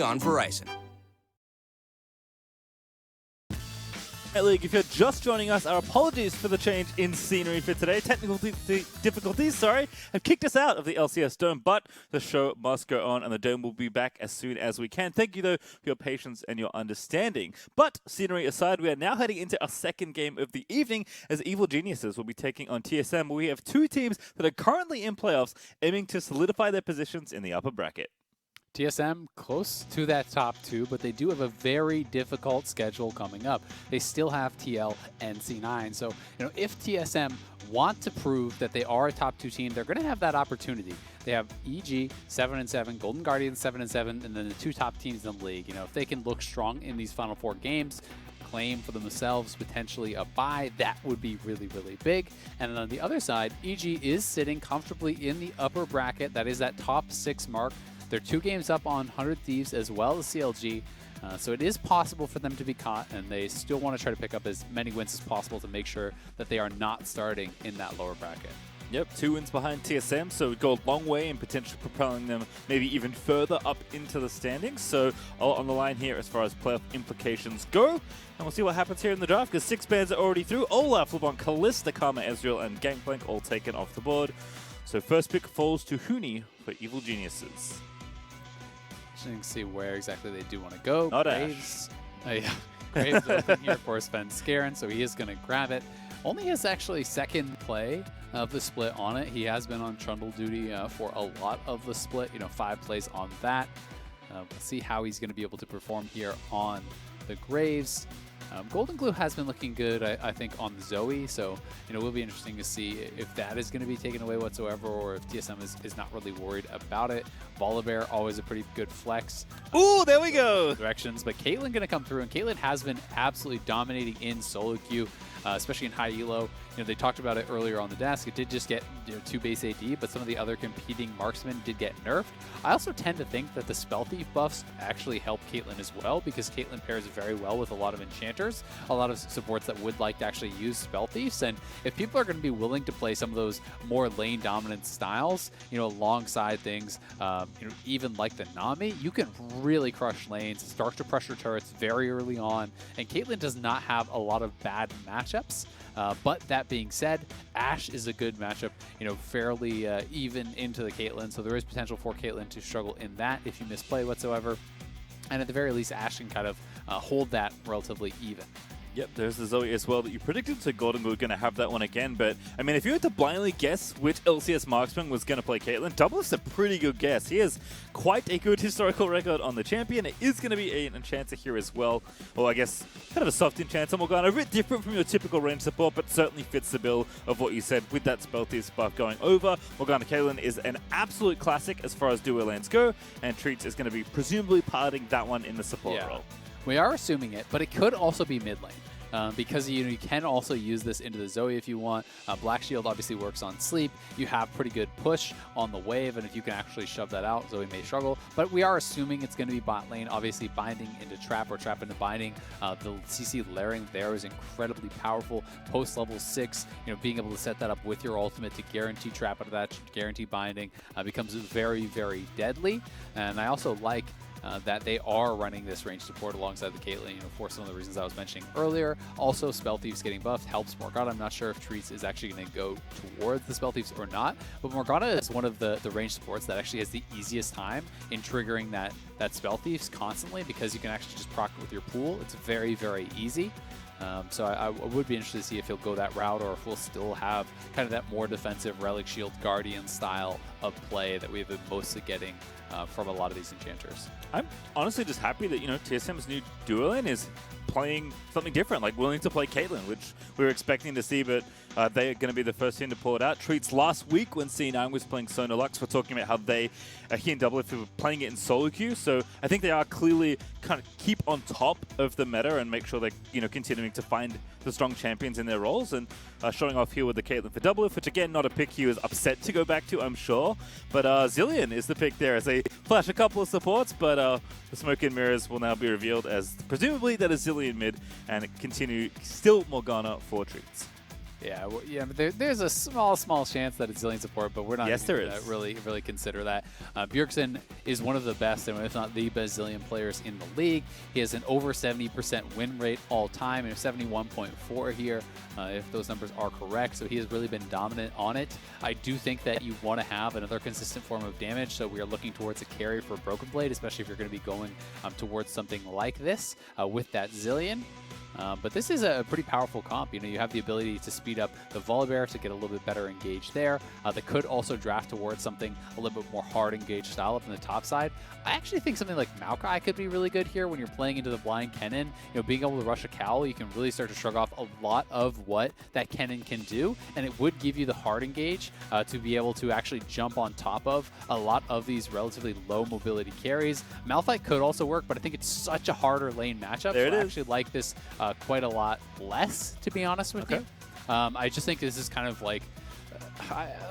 on Verizon. Hey League, if you're just joining us, our apologies for the change in scenery for today. Technical difficulties, have kicked us out of the LCS Dome, but the show must go on and the Dome will be back as soon as we can. Thank you, though, for your patience and your understanding. But scenery aside, we are now heading into our second game of the evening as Evil Geniuses will be taking on TSM, where we have two teams that are currently in playoffs aiming to solidify their positions in the upper bracket. TSM close to that top two, but they do have a very difficult schedule coming up. They still have TL and C9. So, if TSM want to prove that they are a top two team, they're going to have that opportunity. They have EG 7-7, Golden Guardians 7-7, and then the two top teams in the league. If they can look strong in these final four games, claim for themselves potentially a bye, that would be really, really big. And then on the other side, EG is sitting comfortably in the upper bracket. That is that top 6 mark. They're 2 games up on 100 Thieves as well as CLG, so it is possible for them to be caught, and they still want to try to pick up as many wins as possible to make sure that they are not starting in that lower bracket. Yep, 2 wins behind TSM, so it go a long way in potentially propelling them maybe even further up into the standings. So all on the line here as far as playoff implications go. And we'll see what happens here in the draft, because 6 bans are already through. Olaf, LeBron, Kalista, Karma, Ezreal, and Gangplank all taken off the board. So first pick falls to Huni for Evil Geniuses. Interesting to see where exactly they do want to go. Not Graves. Yeah. Graves open here for Svenskeren, so he is going to grab it. Only his actually second play of the split on it. He has been on Trundle duty for a lot of the split, 5 plays on that. We'll see how he's going to be able to perform here on the Graves. Goldenglue has been looking good, I think, on Zoe, so it will be interesting to see if that is going to be taken away whatsoever, or if TSM is not really worried about it. Volibear, always a pretty good flex. Ooh, there we go! Directions, but Caitlyn going to come through, and Caitlyn has been absolutely dominating in solo queue, especially in high elo. They talked about it earlier on the desk. It did just get 2 base AD, but some of the other competing marksmen did get nerfed. I also tend to think that the Spell Thief buffs actually help Caitlyn as well, because Caitlyn pairs very well with a lot of enchanters, a lot of supports that would like to actually use Spell Thieves. And if people are going to be willing to play some of those more lane dominant styles, alongside things, even like the Nami, you can really crush lanes, start to pressure turrets very early on. And Caitlyn does not have a lot of bad matchups. But that being said, Ashe is a good matchup, fairly even into the Caitlyn, so there is potential for Caitlyn to struggle in that if you misplay whatsoever. And at the very least, Ashe can kind of hold that relatively even. Yep, there's the Zoe as well that you predicted, so Goldenglue going to have that one again. But, I mean, if you had to blindly guess which LCS marksman was going to play Caitlyn, Doublelift's a pretty good guess. He has quite a good historical record on the champion. It is going to be an enchanter here as well. Or, I guess, kind of a soft enchanter. Morgana, a bit different from your typical range support, but certainly fits the bill of what you said with that Spell Thief buff going over. Morgana Caitlyn is an absolute classic as far as duo lanes go, and Treatz is going to be presumably piloting that one in the support role. We are assuming it, but it could also be mid lane. Because you can also use this into the Zoe if you want. Black Shield obviously works on sleep. You have pretty good push on the wave, and if you can actually shove that out, Zoe may struggle. But we are assuming it's going to be bot lane. Obviously, binding into trap or trap into binding. The CC layering there is incredibly powerful. Post level 6, being able to set that up with your ultimate to guarantee trap out of that, guarantee binding, becomes very, very deadly. And I also like that they are running this range support alongside the Caitlyn, for some of the reasons I was mentioning earlier. Also, Spell Thieves getting buffed helps Morgana. I'm not sure if Treatz is actually going to go towards the Spell Thieves or not, but Morgana is one of the range supports that actually has the easiest time in triggering that Spell Thieves constantly, because you can actually just proc it with your pool. It's very, very easy. So I would be interested to see if he'll go that route, or if we'll still have kind of that more defensive Relic Shield Guardian style of play that we've been mostly getting from a lot of these enchanters. I'm honestly just happy that, TSM's new duo lane is playing something different, like willing to play Caitlyn, which we were expecting to see, but they're going to be the first team to pull it out. Treatz last week when C9 was playing Sona Lux, we're talking about how he and Doublelift were playing it in solo queue, so I think they are clearly kind of keep on top of the meta and make sure they're, continuing to find the strong champions in their roles, and showing off here with the Caitlyn for Doublelift, which again, not a pick he was upset to go back to, I'm sure, but Zilean is the pick there as they flash a couple of supports, but the smoke and mirrors will now be revealed as presumably that is Zilean mid, and continue still Morgana for Treatz. Yeah, well, yeah, but there's a small chance that it's Zilean support, but we're not Yes, even there gonna is. really consider that. Bjergsen is one of the best, and if not the best Zilean players in the league. He has an over 70% win rate all time, and 71.4 here, if those numbers are correct. So he has really been dominant on it. I do think that you want to have another consistent form of damage, so we are looking towards a carry for Broken Blade, especially if you're going to be going towards something like this with that Zilean. But this is a pretty powerful comp. You know, you have the ability to speed up the Volibear to get a little bit better engaged there. That could also draft towards something a little bit more hard engaged style up in the top side. I actually think something like Maokai could be really good here when you're playing into the blind Kennen. You know, being able to rush a cowl, you can really start to shrug off a lot of what that Kennen can do, and it would give you the hard engage to be able to actually jump on top of a lot of these relatively low mobility carries. Malphite could also work, but I think it's such a harder lane matchup. There it so I is. actually like this quite a lot less, to be honest with you. I just think this is kind of like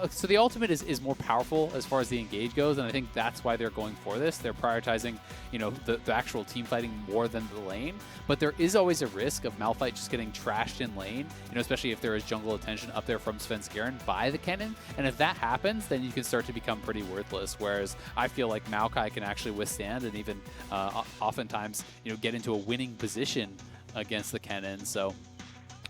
so the ultimate is more powerful as far as the engage goes, and I think that's why they're going for this. They're prioritizing, you know, the actual team fighting more than the lane, but there is always a risk of Malphite just getting trashed in lane, you know, especially if there is jungle attention up there from Svenskeren by the Kennen, and if that happens, then you can start to become pretty worthless, whereas I feel like Maokai can actually withstand and even oftentimes, you know, get into a winning position against the Kennen. So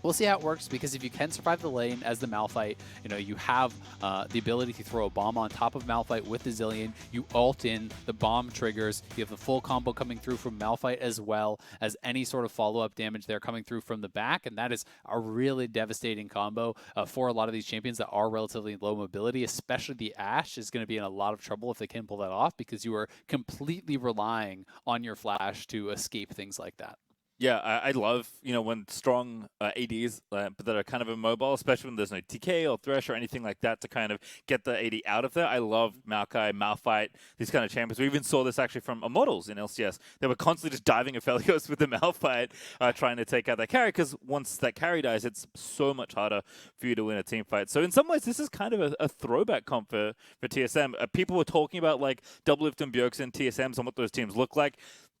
we'll see how it works, because if you can survive the lane as the Malphite, you know, you have the ability to throw a bomb on top of Malphite with the Zilean. You ult in, the bomb triggers. You have the full combo coming through from Malphite, as well as any sort of follow-up damage there coming through from the back, and that is a really devastating combo for a lot of these champions that are relatively low mobility, especially the Ashe is going to be in a lot of trouble if they can pull that off, because you are completely relying on your flash to escape things like that. Yeah, I love, you know, when strong ADs but that are kind of immobile, especially when there's no TK or Thresh or anything like that to kind of get the AD out of there. I love Maokai, Malphite, these kind of champions. We even saw this actually from Immortals in LCS. They were constantly just diving Aphelios with the Malphite, trying to take out that carry, because once that carry dies, it's so much harder for you to win a team fight. So in some ways, this is kind of a throwback comp for TSM. People were talking about like Doublelift and Bjergsen, TSMs, and what those teams look like.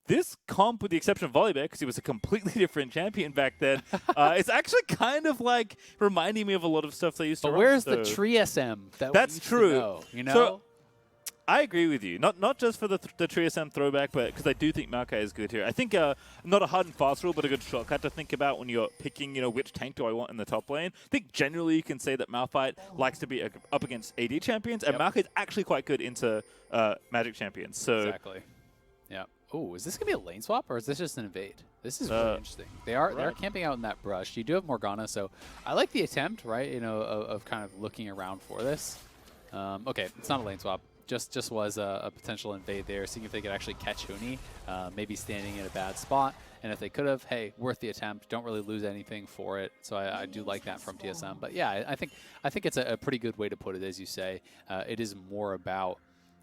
This comp, with the exception of Volibear, because he was a completely different champion back then, it's actually kind of like reminding me of a lot of stuff they used to run. But where's the TSM? That's true. You know? So, I agree with you. Not just for the TSM throwback, but because I do think Maokai is good here. I think not a hard and fast rule, but a good shortcut to think about when you're picking, you know, which tank do I want in the top lane. I think generally you can say that Malphite likes to be up against AD champions, and Maokai is actually quite good into Magic champions. So exactly. Yeah. Oh, is this going to be a lane swap, or is this just an invade? This is really interesting. They're camping out in that brush. You do have Morgana, so I like the attempt, right, you know, of kind of looking around for this. Okay, it's not a lane swap. Just was a potential invade there, seeing if they could actually catch Huni, maybe standing in a bad spot. And if they could have, hey, worth the attempt. Don't really lose anything for it. So I do like that from TSM. But yeah, I think it's a pretty good way to put it, as you say. It is more about,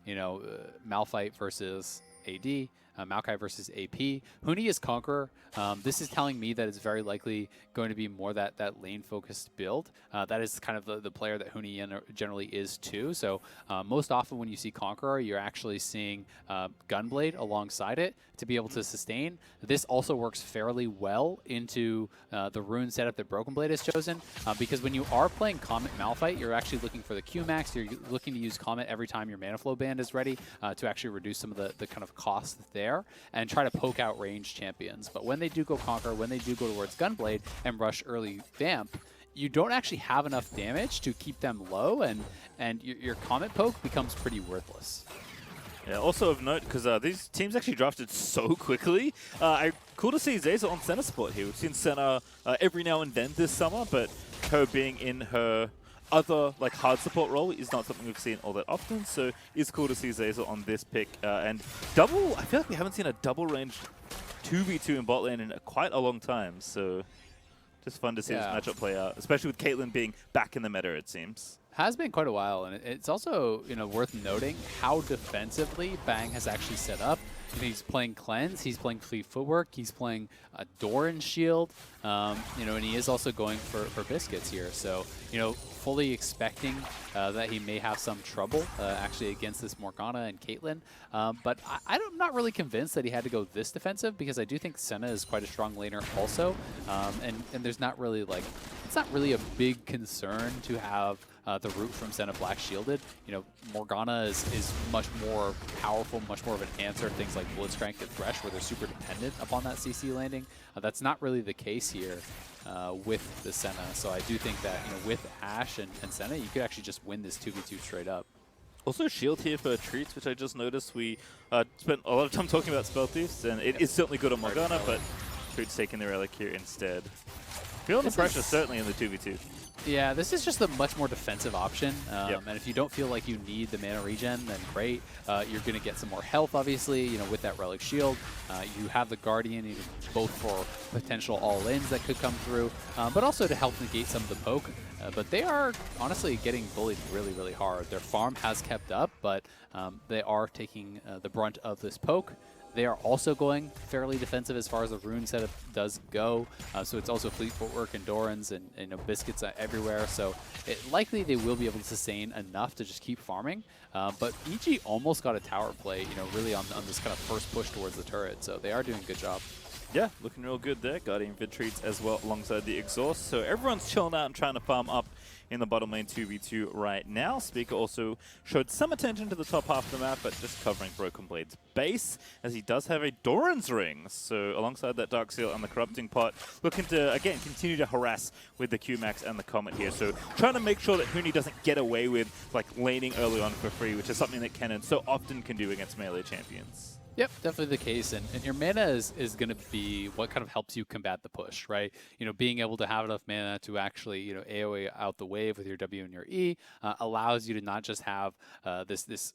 you know, Malphite versus AD, Maokai versus AP. Huni is Conqueror. This is telling me that it's very likely going to be more that lane-focused build. That is kind of the player that Huni generally is too. So most often when you see Conqueror, you're actually seeing Gunblade alongside it to be able to sustain. This also works fairly well into the rune setup that Broken Blade has chosen, because when you are playing Comet Malphite, you're actually looking for the Q-Max. You're looking to use Comet every time your mana flow band is ready to actually reduce some of the kind of costs there and try to poke out ranged champions. But when they do go Conquer, when they do go towards Gunblade and rush early Vamp, you don't actually have enough damage to keep them low, and your Comet poke becomes pretty worthless. Yeah, also of note, because these teams actually drafted so quickly, cool to see Zeyzal on Senna support here. We've seen Senna every now and then this summer, but her being in her other like hard support role is not something we've seen all that often, so it's cool to see Zeyzal on this pick. And double, I feel like we haven't seen a double range 2v2 in bot lane in quite a long time, so just fun to see this matchup play out, especially with Caitlyn being back in the meta, it seems. Has been quite a while, and it's also, you know, worth noting how defensively Bang has actually set up. You know, he's playing Cleanse, he's playing Fleet Footwork, he's playing Doran Shield, you know, and he is also going for Biscuits here. So, you know, fully expecting that he may have some trouble actually against this Morgana and Caitlyn. But I'm not really convinced that he had to go this defensive, because I do think Senna is quite a strong laner also. And there's not really like it's not really a big concern to have the root from Senna Black shielded. You know, Morgana is much more powerful, much more of an answer to things like Blitzcrank and Thresh, where they're super dependent upon that CC landing. That's not really the case here with the Senna. So I do think that, you know, with Ashe and Senna, you could actually just win this 2v2 straight up. Also shield here for Treatz, which I just noticed. We spent a lot of time talking about Spell Thieves, and it is certainly good on Morgana, but Treatz taking the Relic here instead. Feeling the pressure, certainly in the 2v2. Yeah, this is just a much more defensive option, and if you don't feel like you need the mana regen, then great. You're going to get some more health, obviously, you know, with that Relic Shield. You have the Guardian, you know, both for potential all-ins that could come through, but also to help negate some of the poke. But they are honestly getting bullied really, really hard. Their farm has kept up, but they are taking the brunt of this poke. They are also going fairly defensive as far as the rune setup does go. So it's also Fleet Footwork and Dorans and you know, Biscuits everywhere. So likely they will be able to sustain enough to just keep farming. But EG almost got a tower play, you know, really on this kind of first push towards the turret. So they are doing a good job. Yeah, looking real good there. Guardian Vid Treatz as well alongside the Exhaust. So everyone's chilling out and trying to farm up in the bottom lane 2v2 right now. Spica also showed some attention to the top half of the map, but just covering Broken Blade's base, as he does have a Doran's Ring. So alongside that Dark Seal and the Corrupting Pot, looking to, again, continue to harass with the Q-Max and the Comet here. So trying to make sure that Huni doesn't get away with like laning early on for free, which is something that Kennen so often can do against melee champions. Yep, definitely the case. And your mana is going to be what kind of helps you combat the push, right? You know, being able to have enough mana to actually, you know, AoE out the wave with your W and your E allows you to not just have this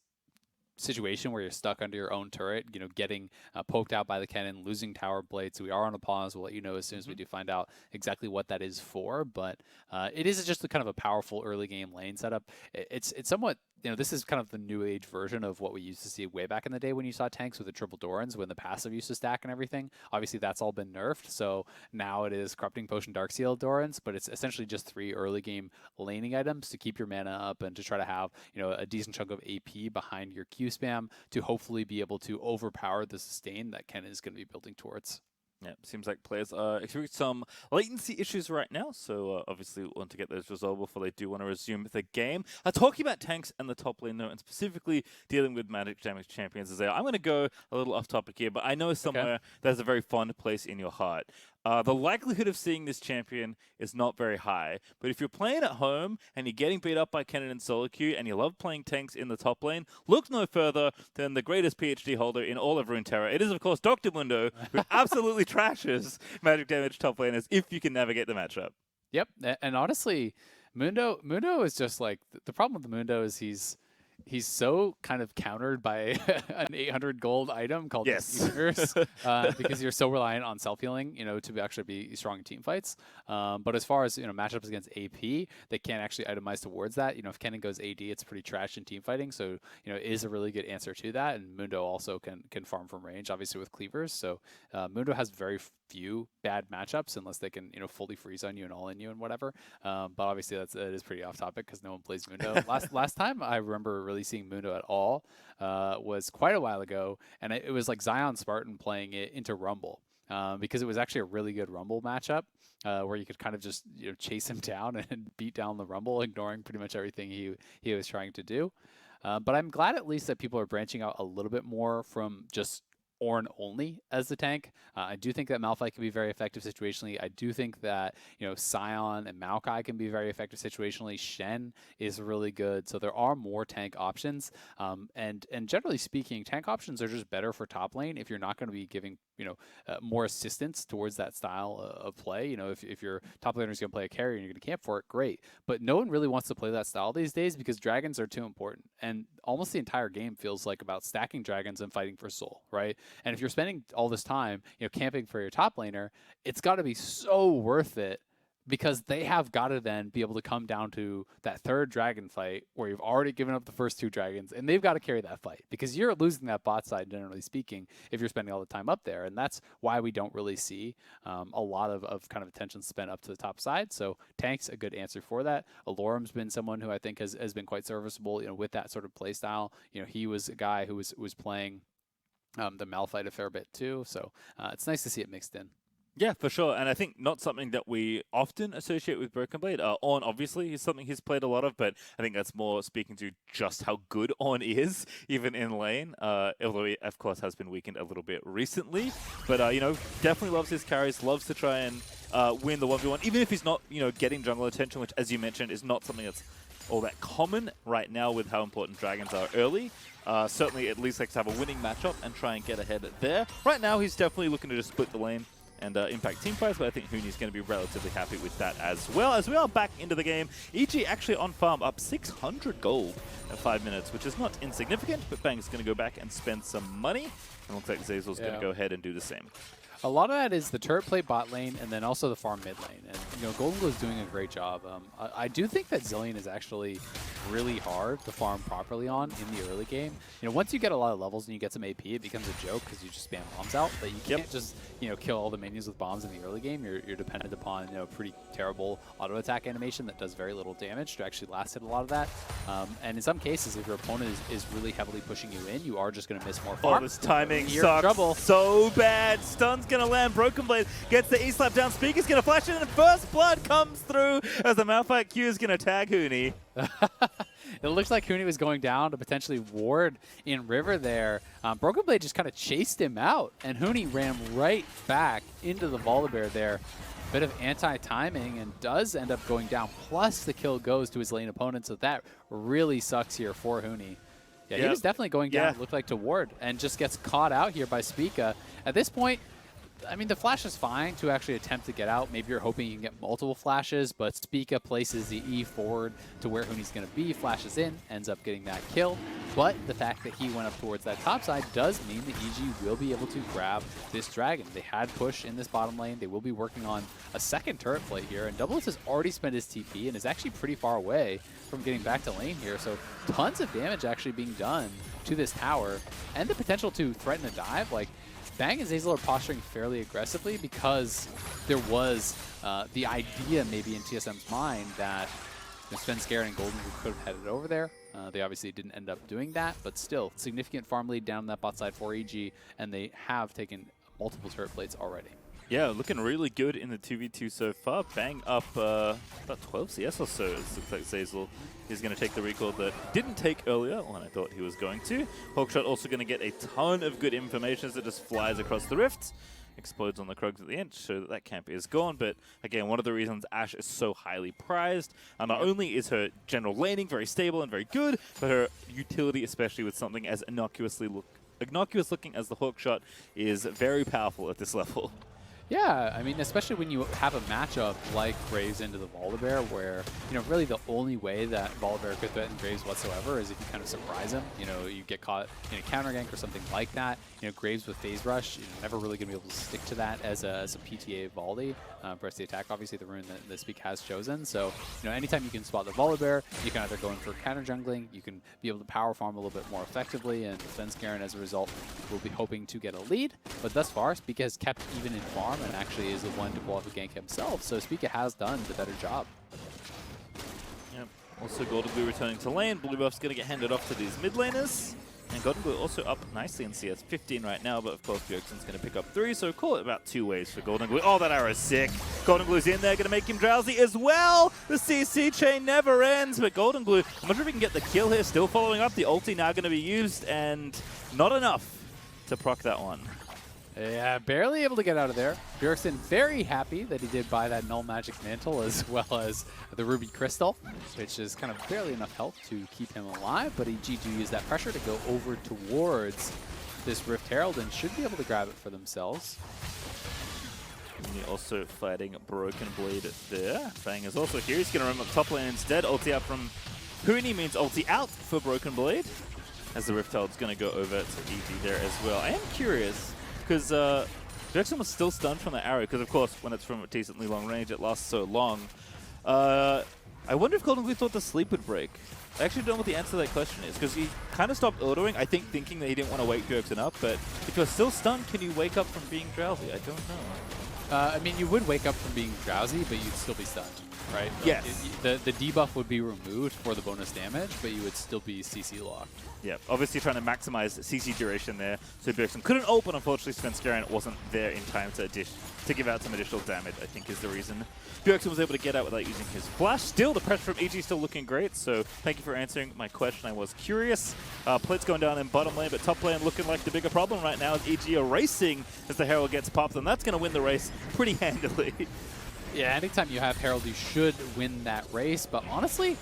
situation where you're stuck under your own turret, you know, getting poked out by the cannon, losing tower blades. So we are on a pause. We'll let you know as soon as we do find out exactly what that is for. But it is just a kind of a powerful early game lane setup. It's somewhat, you know, this is kind of the new age version of what we used to see way back in the day when you saw tanks with the triple Dorans, when the passive used to stack and everything. Obviously, that's all been nerfed. So now it is Corrupting Potion, Dark Seal, Dorans, but it's essentially just 3 early game laning items to keep your mana up and to try to have, you know, a decent chunk of AP behind your Q spam to hopefully be able to overpower the sustain that Ken is going to be building towards. Yeah, seems like players are experiencing some latency issues right now, so obviously want to get those resolved before they do want to resume the game. Talking about tanks and the top lane, though, and specifically dealing with magic damage champions as they are, I'm going to go a little off topic here, but I know somewhere there's a very fond place in your heart. The likelihood of seeing this champion is not very high, but if you're playing at home and you're getting beat up by Kennen and solo queue and you love playing tanks in the top lane, look no further than the greatest PhD holder in all of Runeterra. It is, of course, Dr. Mundo, who absolutely trashes magic damage top laners if you can navigate the matchup. Yep, and honestly, Mundo is just like, the problem with Mundo is he's so kind of countered by an 800 gold item called Universe, because you're so reliant on self-healing, you know, to actually be strong in team fights. But as far as, you know, matchups against AP, they can't actually itemize towards that. You know, if Kennen goes AD, it's pretty trash in team fighting. So, you know, it is a really good answer to that. And Mundo also can farm from range, obviously with cleavers. So Mundo has very few bad matchups unless they can, you know, fully freeze on you and all in you and whatever. But obviously that is pretty off topic because no one plays Mundo. Last time I remember really seeing Mundo at all was quite a while ago, and it was like Zion Spartan playing it into Rumble, because it was actually a really good Rumble matchup where you could kind of just, you know, chase him down and beat down the Rumble, ignoring pretty much everything he was trying to do. But I'm glad at least that people are branching out a little bit more from just Ornn only as the tank. I do think that Malphite can be very effective situationally. I do think that, you know, Sion and Maokai can be very effective situationally. Shen is really good. So there are more tank options. And generally speaking, tank options are just better for top lane if you're not going to be giving, you know, more assistance towards that style of play. You know, if your top laner is going to play a carry and you're going to camp for it, great. But no one really wants to play that style these days because dragons are too important. And almost the entire game feels like about stacking dragons and fighting for soul, right? And if you're spending all this time, you know, camping for your top laner, it's got to be so worth it, because they have got to then be able to come down to that third dragon fight where you've already given up the first 2 dragons, and they've got to carry that fight because you're losing that bot side, generally speaking, if you're spending all the time up there. And that's why we don't really see a lot of kind of attention spent up to the top side. So tank's a good answer for that. Alorum's been someone who I think has been quite serviceable, you know, with that sort of play style. You know, he was a guy who was playing the Malphite a fair bit too. So it's nice to see it mixed in. Yeah, for sure. And I think not something that we often associate with Broken Blade. Ornn, obviously, is something he's played a lot of, but I think that's more speaking to just how good Ornn is, even in lane. Although he, of course, has been weakened a little bit recently. But, you know, definitely loves his carries, loves to try and win the 1v1, even if he's not, you know, getting jungle attention, which, as you mentioned, is not something that's all that common right now with how important dragons are early. Certainly, at least likes to have a winning matchup and try and get ahead there. Right now, he's definitely looking to just split the lane and impact team fights, but I think Huni's going to be relatively happy with that as well. As we are back into the game, EG actually on farm up 600 gold at 5 minutes, which is not insignificant, but Bang's going to go back and spend some money. And looks like Zeyzal's going to go ahead and do the same. A lot of that is the turret play bot lane and then also the farm mid lane. And, you know, Goldenglue is doing a great job. I do think that Zilean is actually really hard to farm properly on in the early game. You know, once you get a lot of levels and you get some AP, it becomes a joke because you just spam bombs out. But you can't just, you know, kill all the minions with bombs in the early game. You're dependent upon, you know, pretty terrible auto attack animation that does very little damage to actually last hit a lot of that. And in some cases, if your opponent is really heavily pushing you in, you are just going to miss more farm. Oh, this timing You're in trouble. so bad. Stun's going to land. Broken Blade gets the E-slap down. Spica's going to flash in, and first blood comes through as the Malphite Q is going to tag Huni. It looks like Huni was going down to potentially ward in River there. Broken Blade just kind of chased him out, and Huni ran right back into the Volibear there. Bit of anti-timing, and does end up going down, plus the kill goes to his lane opponent, so that really sucks here for Huni. Yeah, he was definitely going down, it looked like, to ward, and just gets caught out here by Spica. At this point, I mean, the flash is fine to actually attempt to get out. Maybe you're hoping you can get multiple flashes, but Spica places the E forward to where Huni's going to be, flashes in, ends up getting that kill. But the fact that he went up towards that top side does mean that EG will be able to grab this dragon. They had push in this bottom lane. They will be working on a second turret play here, and Doublelift has already spent his TP and is actually pretty far away from getting back to lane here. So tons of damage actually being done to this tower, and the potential to threaten a dive. Like, Bang and Zeyzal are posturing fairly aggressively because there was the idea maybe in TSM's mind that Svenskeren and Goldenglue could have headed over there. They obviously didn't end up doing that, but still, significant farm lead down that bot side for EG, and they have taken multiple turret plates already. Yeah, looking really good in the 2v2 so far. Bang up about 12 CS or so. It looks like Zeyzal is going to take the recall that didn't take earlier when I thought he was going to. Hawkshot also going to get a ton of good information as it just flies across the rift. Explodes on the Krugs at the end, so that camp is gone. But again, one of the reasons Ashe is so highly prized, not only is her general laning very stable and very good, but her utility, especially with something as innocuous looking as the Hawkshot, is very powerful at this level. Yeah, I mean, especially when you have a matchup like Graves into the Volibear, where, you know, really the only way that Volibear could threaten Graves whatsoever is if you kind of surprise him. You know, you get caught in a counter gank or something like that. You know, Graves with phase rush, you're never really going to be able to stick to that as a PTA Voldy. Press the attack, obviously the rune that Spica has chosen. So, you know, anytime you can spot the Volibear, you can either go in for counter jungling, you can be able to power farm a little bit more effectively, and Svenskeren, as a result, will be hoping to get a lead. But thus far, Spica has kept even in farm and actually is the one to pull off a gank himself. So Spica has done the better job. Yep. Also, Goldenglue returning to lane. Blue buff's going to get handed off to these mid laners. And Goldenglue also up nicely in CS 15 right now, but of course Bjergsen's going to pick up 3, so call it about 2 ways for Goldenglue. Oh, that arrow's sick. Goldenglue in there, going to make him drowsy as well. The CC chain never ends, but Goldenglue, I'm not sure if he can get the kill here. Still following up. The ulti now going to be used, and not enough to proc that one. Yeah, barely able to get out of there. Bjergsen very happy that he did buy that Null Magic Mantle as well as the Ruby Crystal, which is kind of barely enough health to keep him alive, but EG do use that pressure to go over towards this Rift Herald and should be able to grab it for themselves. Huni also fighting Broken Blade there. Bang is also here. He's going to run up top lane instead. Ulti out from Huni means ulti out for Broken Blade, as the Rift Herald's going to go over to EG there as well. I am curious, because Bjergsen was still stunned from the arrow, because of course when it's from a decently long range it lasts so long. I wonder if Goldenglue thought the sleep would break. I actually don't know what the answer to that question is, because he kind of stopped autoing, I think thinking that he didn't want to wake Bjergsen up, but if you're still stunned, can you wake up from being drowsy? I don't know. I mean, you would wake up from being drowsy, but you'd still be stunned. right? Like Yes. the debuff would be removed for the bonus damage, but you would still be CC locked. Yeah, obviously trying to maximize CC duration there. So Bjergsen couldn't ult, but unfortunately Svenskeren wasn't there in time to give out some additional damage, I think is the reason. Bjergsen was able to get out without using his flash. Still, the pressure from EG still looking great, so thank you for answering my question. I was curious. Plit's going down in bottom lane, but top lane looking like the bigger problem right now as EG are racing as the Herald gets popped, and that's going to win the race pretty handily. Yeah, anytime you have Herald, you should win that race, but honestly,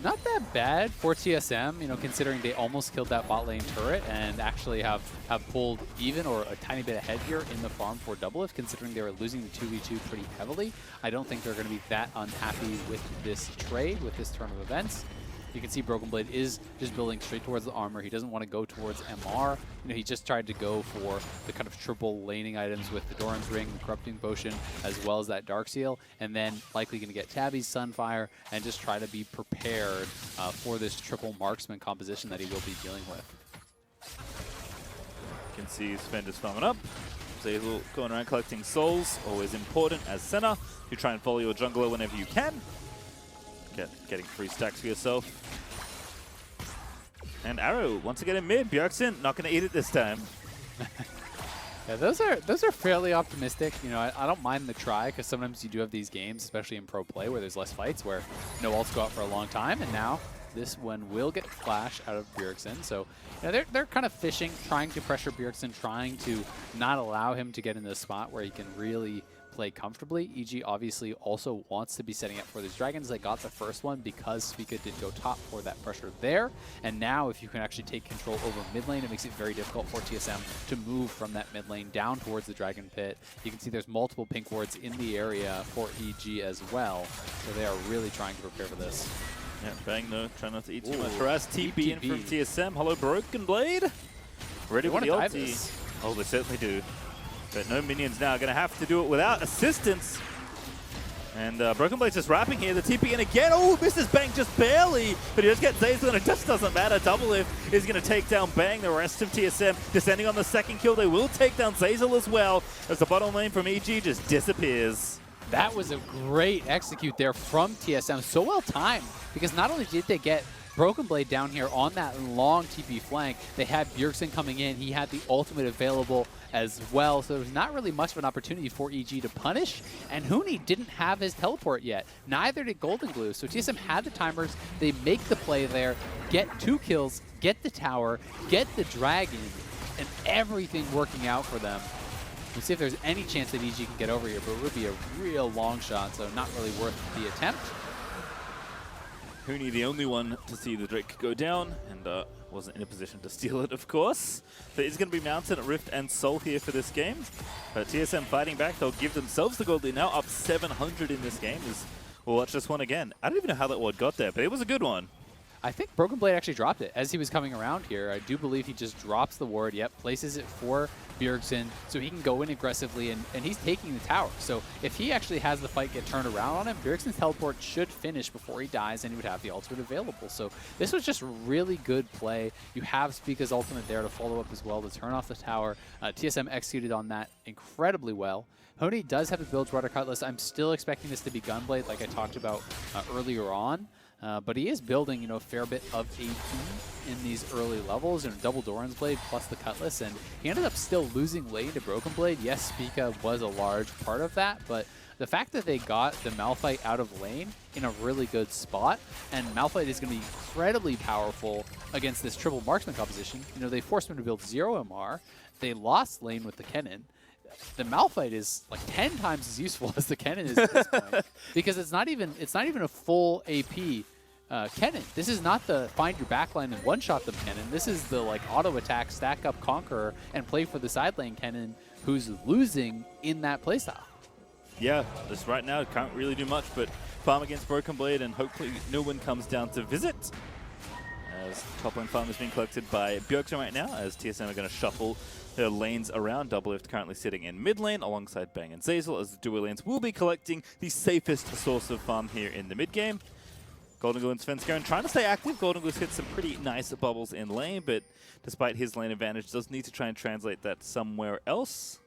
not that bad for TSM, you know, considering they almost killed that bot lane turret and actually have pulled even or a tiny bit ahead here in the farm for Doublelift, considering they were losing the 2v2 pretty heavily. I don't think they're going to be that unhappy with this trade, with this turn of events. You can see Broken Blade is just building straight towards the armor. He doesn't want to go towards MR. You know, he just tried to go for the kind of triple laning items with the Doran's Ring, the Corrupting Potion, as well as that Dark Seal, and then likely going to get Tabby's Sunfire and just try to be prepared for this triple marksman composition that he will be dealing with. You can see Sven just farming up. Zeyzal going around collecting souls, always important as Senna. You try and follow your jungler whenever you can. Getting 3 stacks for yourself. And Arrow, once again in mid. Bjergsen not going to eat it this time. Yeah, those are fairly optimistic. You know, I don't mind the try because sometimes you do have these games, especially in pro play, where there's less fights, where no ults go out for a long time, and now this one will get flash out of Bjergsen. So, you know, they're kind of fishing, trying to pressure Bjergsen, trying to not allow him to get in the spot where he can really play comfortably. EG obviously also wants to be setting up for these dragons. They got the first one because Spica did go top for that pressure there. And now if you can actually take control over mid lane, it makes it very difficult for TSM to move from that mid lane down towards the dragon pit. You can see there's multiple pink wards in the area for EG as well. So they are really trying to prepare for this. Yeah, Bang though, trying not to eat too much harass. TP in from TSM. Hello, Broken Blade. Ready for the ulti. Oh, they certainly do. But no minions now. Going to have to do it without assistance. And Broken Blade's just wrapping here. The TP in again. Oh, misses Bang just barely. But he does get Zeyzal, and it just doesn't matter. Doublelift is going to take down Bang. The rest of TSM descending on the second kill. They will take down Zeyzal as well as the bottom lane from EG just disappears. That was a great execute there from TSM. So well timed, because not only did they get Broken Blade down here on that long TP flank, they had Bjergsen coming in. He had the ultimate available as well, so there was not really much of an opportunity for EG to punish, and Huni didn't have his teleport yet. Neither did Goldenglue, so TSM had the timers. They make the play there, get 2 kills, get the tower, get the dragon, and everything working out for them. We'll see if there's any chance that EG can get over here, but it would be a real long shot, so not really worth the attempt. Huni the only one to see the Drake go down, and wasn't in a position to steal it, of course. But it's going to be Mountain, Rift, and Soul here for this game. TSM fighting back. They'll give themselves the gold lead now, up 700 in this game. We'll watch this one again. I don't even know how that ward got there, but it was a good one. I think Broken Blade actually dropped it as he was coming around here. I do believe he just drops the ward, places it for Bjergsen so he can go in aggressively, and he's taking the tower. So if he actually has the fight get turned around on him, Bjergsen's teleport should finish before he dies, and he would have the ultimate available. So this was just really good play. You have Spica's ultimate there to follow up as well to turn off the tower. TSM executed on that incredibly well. Huni does have a build Rudder Cutlass. I'm still expecting this to be Gunblade like I talked about earlier on. But he is building, you know, a fair bit of AP in these early levels, and double Doran's Blade plus the Cutlass, and he ended up still losing lane to Broken Blade. Yes, Spica was a large part of that, but the fact that they got the Malphite out of lane in a really good spot, and Malphite is going to be incredibly powerful against this triple marksman composition. You know, they forced him to build 0 MR. They lost lane with the Kennen. The Malphite is like 10 times as useful as the Kennen is at this point, because it's not even a full AP Kennen. This is not the find your backline and one-shot them Kennen. This is the like auto attack, stack up Conqueror, and play for the side lane Kennen, who's losing in that playstyle. Yeah, just right now can't really do much but farm against Broken Blade, and hopefully no one comes down to visit. As top lane farm is being collected by Bjergsen right now, as TSM are going to shuffle their lanes around. Doublelift currently sitting in mid lane alongside Bang and Zeyzal, as the dual lanes will be collecting the safest source of farm here in the mid game. Goldenglue and Svenskeren trying to stay active. Goldenglue's hit some pretty nice bubbles in lane, but despite his lane advantage, does need to try and translate that somewhere else.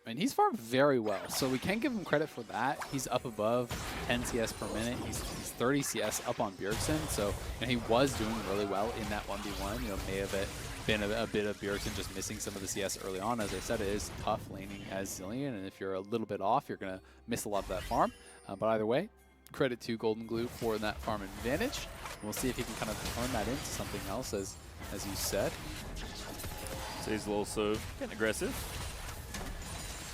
I mean, he's farmed very well, so we can give him credit for that. He's up above 10 CS per minute. He's 30 CS up on Bjergsen, so he was doing really well in that 1v1. May have been a bit of Bjergsen just missing some of the CS early on. As I said, it is tough laning as Zilean, and if you're a little bit off, you're going to miss a lot of that farm. But either way, credit to Goldenglue for that farm advantage. We'll see if he can kind of turn that into something else, as you said. Zeyzal also getting aggressive.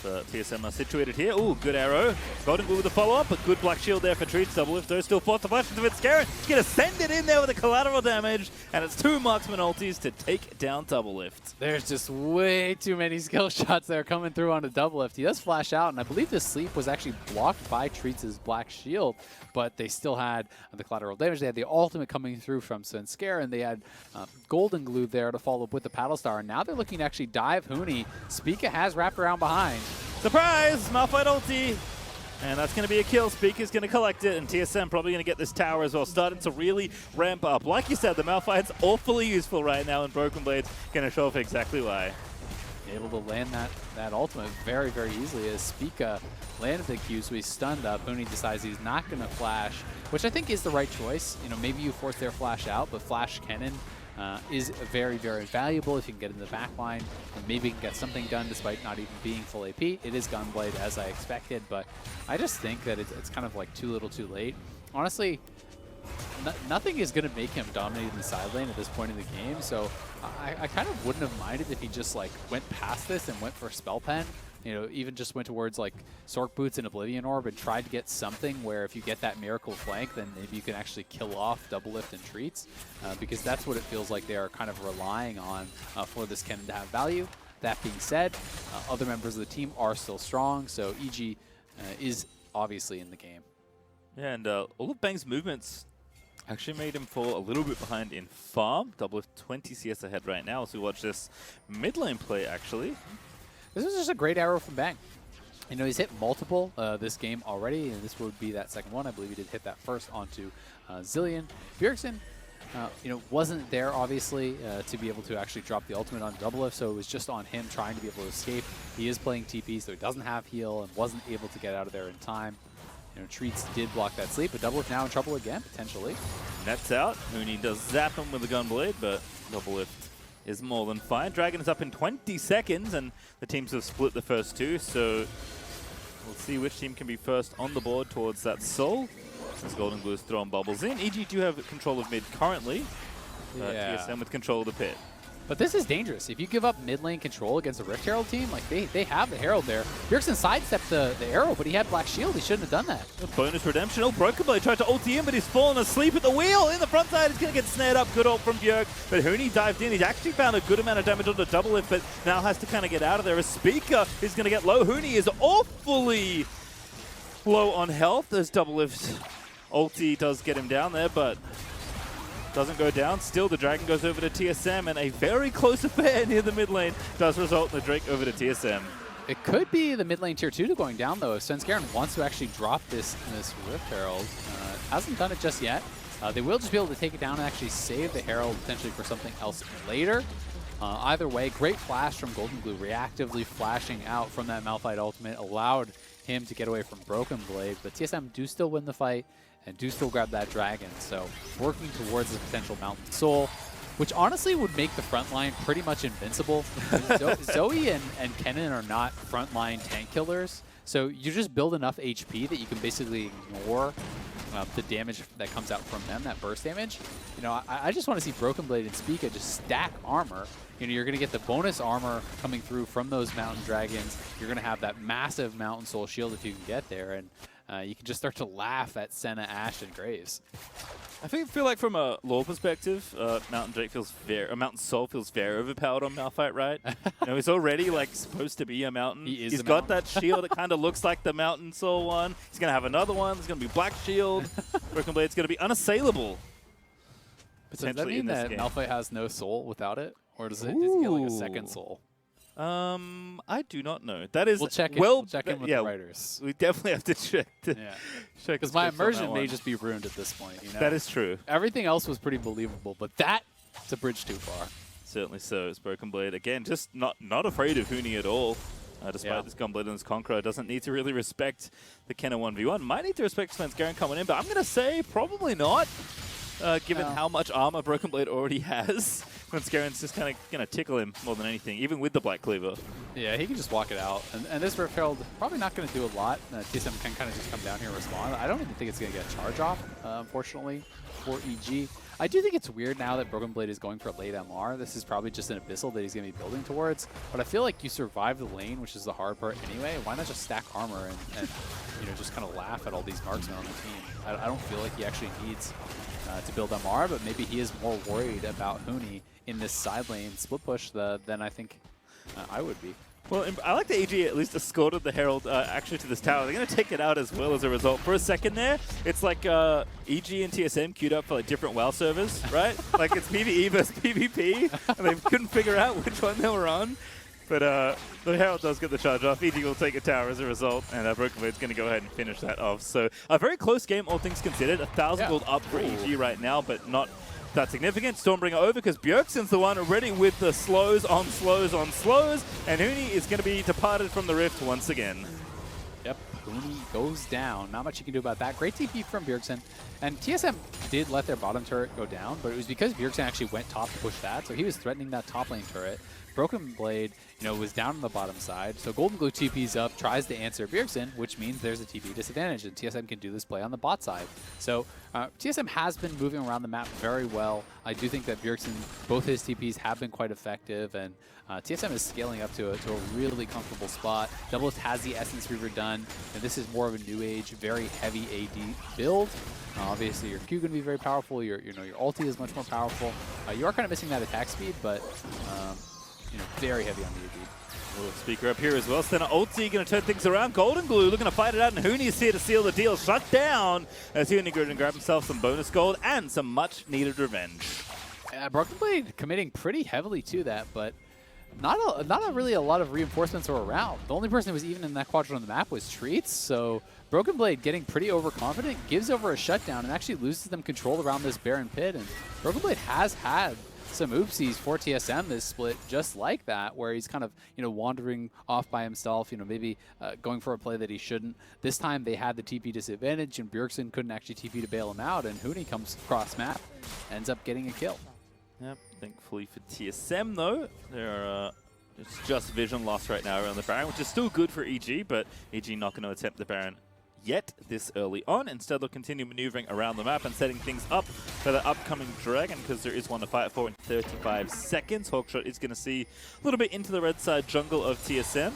TSM are situated here. Ooh, good arrow. Goldenglue with the follow-up. A good black shield there for Treatz. Doublelift, though, still forced to flash into Svenskeren. He's going to send it in there with the collateral damage. And it's 2 marksman ultis to take down Doublelift. There's just way too many skill shots that are coming through on a Doublelift. He does flash out, and I believe the sleep was actually blocked by Treatz' black shield, but they still had the collateral damage. They had the ultimate coming through from Svenskeren. They had Goldenglue there to follow up with the Paddle Star, and now they're looking to actually dive Huni. Spica has wrapped around behind. Surprise! Malphite ulti! And that's going to be a kill. Spica's going to collect it, and TSM probably going to get this tower as well, starting to really ramp up. Like you said, the Malphite's awfully useful right now, and Broken Blade's going to show off exactly why. Able to land that ultimate very, very easily as Spica landed the Q, so he's stunned up. Huni decides he's not going to flash, which I think is the right choice. Maybe you force their flash out, but flash Kennen is very, very valuable if you can get in the back line, and maybe you can get something done despite not even being full AP. It is Gunblade as I expected, but I just think that it's kind of like too little too late. Honestly, nothing is going to make him dominate in the side lane at this point in the game, so I kind of wouldn't have minded if he just like went past this and went for Spell Pen. Even just went towards like Sork Boots and Oblivion Orb and tried to get something where if you get that Miracle Flank, then maybe you can actually kill off Doublelift and Treatz, because that's what it feels like they are kind of relying on for this Kennen to have value. That being said, other members of the team are still strong, so EG is obviously in the game. Yeah, and all of Bang's movements actually made him fall a little bit behind in farm. Doublelift 20 CS ahead right now, so we watch this mid lane play actually. This was just a great arrow from Bang. He's hit multiple this game already, and this would be that second one. I believe he did hit that first onto Zilean. Bjergsen, wasn't there, obviously, to be able to actually drop the ultimate on Doublelift, so it was just on him trying to be able to escape. He is playing TP, so he doesn't have heal and wasn't able to get out of there in time. Treatz did block that sleep, but Doublelift now in trouble again, potentially. Nets out. Huni does zap him with a Gunblade, but Doublelift is more than fine. Dragon is up in 20 seconds, and the teams have split the first 2, so we'll see which team can be first on the board towards that soul. As Goldenglue is throwing bubbles in. EG do have control of mid currently. TSM with control of the pit. But this is dangerous. If you give up mid lane control against a Rift Herald team, like they have the Herald there. Bjergsen sidestepped the arrow, but he had Black Shield. He shouldn't have done that. Bonus redemption. Oh, Broken Blade tried to ulti in, but he's fallen asleep at the wheel. In the front side, he's going to get snared up. Good ult from Bjerg. But Huni dived in. He's actually found a good amount of damage on the Doublelift, but now has to kind of get out of there. A Spica is going to get low. Huni is awfully low on health as Doublelift ulti does get him down there, but doesn't go down. Still, the Dragon goes over to TSM, and a very close affair near the mid lane does result in the Drake over to TSM. It could be the mid lane tier 2 going down, though, if Svenskeren wants to actually drop this Rift Herald. Hasn't done it just yet. They will just be able to take it down and actually save the Herald potentially for something else later. Either way, great flash from Goldenglue, reactively flashing out from that Malphite ultimate, allowed him to get away from Broken Blade, but TSM do still win the fight and do still grab that Dragon, so working towards the potential Mountain Soul, which honestly would make the front line pretty much invincible. Zoe and Kennen are not frontline tank killers, so you just build enough HP that you can basically ignore the damage that comes out from them, that burst damage. I just want to see Broken Blade and Spica just stack armor. You're going to get the bonus armor coming through from those Mountain Dragons. You're going to have that massive Mountain Soul shield if you can get there, and you can just start to laugh at Senna, Ashe, and Graves. I feel like from a lore perspective, Mountain Soul feels very overpowered on Malphite, right? He's already supposed to be a mountain. He's got that shield that kind of looks like the Mountain Soul one. He's gonna have another one. There's gonna be Black Shield. Broken Blade's gonna be unassailable. So does that mean that Malphite has no soul without it, or does he get like a second soul? I do not know. That is we'll check in with the writers. We definitely have to check. Because my immersion may just be ruined at this point. That is true. Everything else was pretty believable, but that's a bridge too far. Certainly so. It's Broken Blade again, just not afraid of Huni at all. despite this Gunblade and this Conqueror. Doesn't need to really respect the Kennen 1v1. Might need to respect Svenskeren coming in, but I'm going to say probably not, given how much armor Broken Blade already has. Svenskeren's just kind of going to tickle him more than anything, even with the Black Cleaver. Yeah, he can just walk it out. And this Rift Herald probably not going to do a lot. TSM can kind of just come down here and respond. I don't even think it's going to get a charge off, unfortunately, for EG. I do think it's weird now that Broken Blade is going for a late MR. This is probably just an Abyssal that he's going to be building towards. But I feel like you survive the lane, which is the hard part anyway. Why not just stack armor and you know, just kind of laugh at all these marksmen on the team? I don't feel like he actually needs to build MR, but maybe he is more worried about Huni in this side lane split push than I think I would be. Well, I like that EG at least escorted the Herald actually to this tower. They're going to take it out as well as a result. For a second there, it's like EG and TSM queued up for like different WoW servers, right? Like it's PvE versus PvP, and they couldn't figure out which one they were on. But the Herald does get the charge off. EG will take a tower as a result, and Broken Blade's going to go ahead and finish that off. So a very close game, all things considered. 1,000 gold up for EG right now, but not that significant. Stormbringer over because Bjergsen's the one already with the slows on slows on slows, and Huni is going to be departed from the Rift once again. Yep, Huni goes down. Not much you can do about that. Great TP from Bjergsen. And TSM did let their bottom turret go down, but it was because Bjergsen actually went top to push that, so he was threatening that top lane turret. Broken Blade, you know, was down on the bottom side, so Goldenglue TP's up, tries to answer Bjergsen, which means there's a TP disadvantage, and TSM can do this play on the bot side. So TSM has been moving around the map very well. I do think that Bjergsen, both his TPs have been quite effective, and TSM is scaling up to a really comfortable spot. Doublelift has the Essence Reaver done, and this is more of a new age, very heavy AD build. Obviously, your Q going to be very powerful. Your ulti is much more powerful. You are kind of missing that attack speed, but you know, very heavy on the AD. Little Spica up here as well. Senna ulti going to turn things around. Goldenglue looking to fight it out, and Huni is here to seal the deal. Shut down as Huni goes and grab himself some bonus gold and some much needed revenge. Broken Blade committing pretty heavily to that, but not really a lot of reinforcements were around. The only person that was even in that quadrant on the map was Treatz, so Broken Blade getting pretty overconfident, gives over a shutdown, and actually loses them control around this Baron Pit. And Broken Blade has had some oopsies for TSM this split just like that, where he's kind of, you know, wandering off by himself, you know, maybe going for a play that he shouldn't. This time they had the TP disadvantage, and Bjergsen couldn't actually TP to bail him out, and Huni comes across map, ends up getting a kill. Yep, thankfully for TSM though, it's just vision loss right now around the Baron, which is still good for EG, but EG not going to attempt the Baron yet this early on. Instead, they'll continue maneuvering around the map and setting things up for the upcoming Dragon, because there is one to fight for in 35 seconds. Hawkshot is going to see a little bit into the red side jungle of TSM.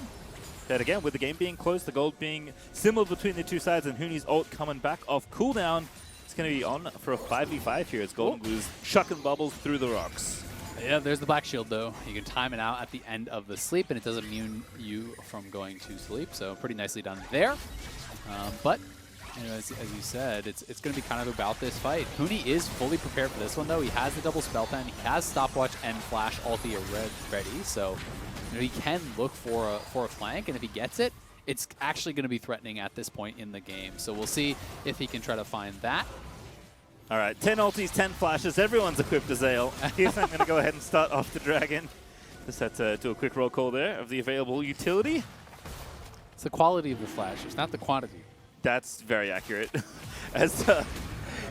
But again, with the game being close, the gold being similar between the two sides, and Huni's ult coming back off cooldown, it's going to be on for a 5v5 here as Goldenglue's chucking bubbles through the rocks. Yeah, there's the Black Shield, though. You can time it out at the end of the sleep, and it doesn't immune you from going to sleep, so pretty nicely done there. But, you know, as you said, it's going to be kind of about this fight. Huni is fully prepared for this one, though. He has the double spell pen, he has stopwatch and flash ulti ready, so you know, he can look for a flank, and if he gets it, it's actually going to be threatening at this point in the game. So we'll see if he can try to find that. All right, 10 ultis, 10 flashes. Everyone's equipped as Zeyzal. Here's I'm going to go ahead and start off the Dragon. Just had to do a quick roll call there of the available utility. It's the quality of the flash, it's not the quantity. That's very accurate. As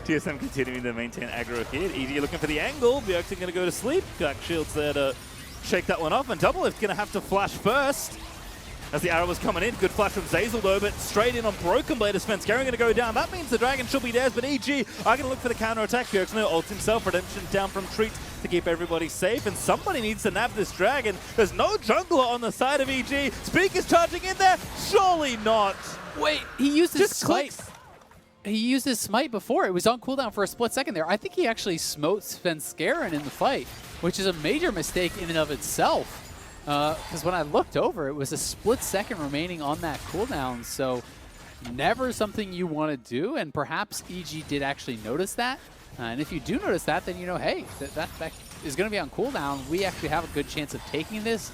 TSM continuing to maintain aggro here. EG looking for the angle. Bjergsen going to go to sleep. Black Shield's there to shake that one off. And Doublelift going to have to flash first. As the arrow was coming in, good flash from Zeyzal though, but straight in on Broken Blade. Svenskeren going to go down. That means the Dragon should be theirs, but EG are going to look for the counter-attack. Bjergsen ults himself, redemption down from Treatz to keep everybody safe, and somebody needs to nab this Dragon. There's no jungler on the side of EG. Spica's charging in there. Surely not. Wait, he used his Just smite. clicks. He used his smite before. It was on cooldown for a split second there. I think he actually smote Svenskeren in the fight, which is a major mistake in and of itself. Because when I looked over, it was a split second remaining on that cooldown, so never something you want to do, and perhaps EG did actually notice that. And if you do notice that, then you know, hey, that is going to be on cooldown. We actually have a good chance of taking this.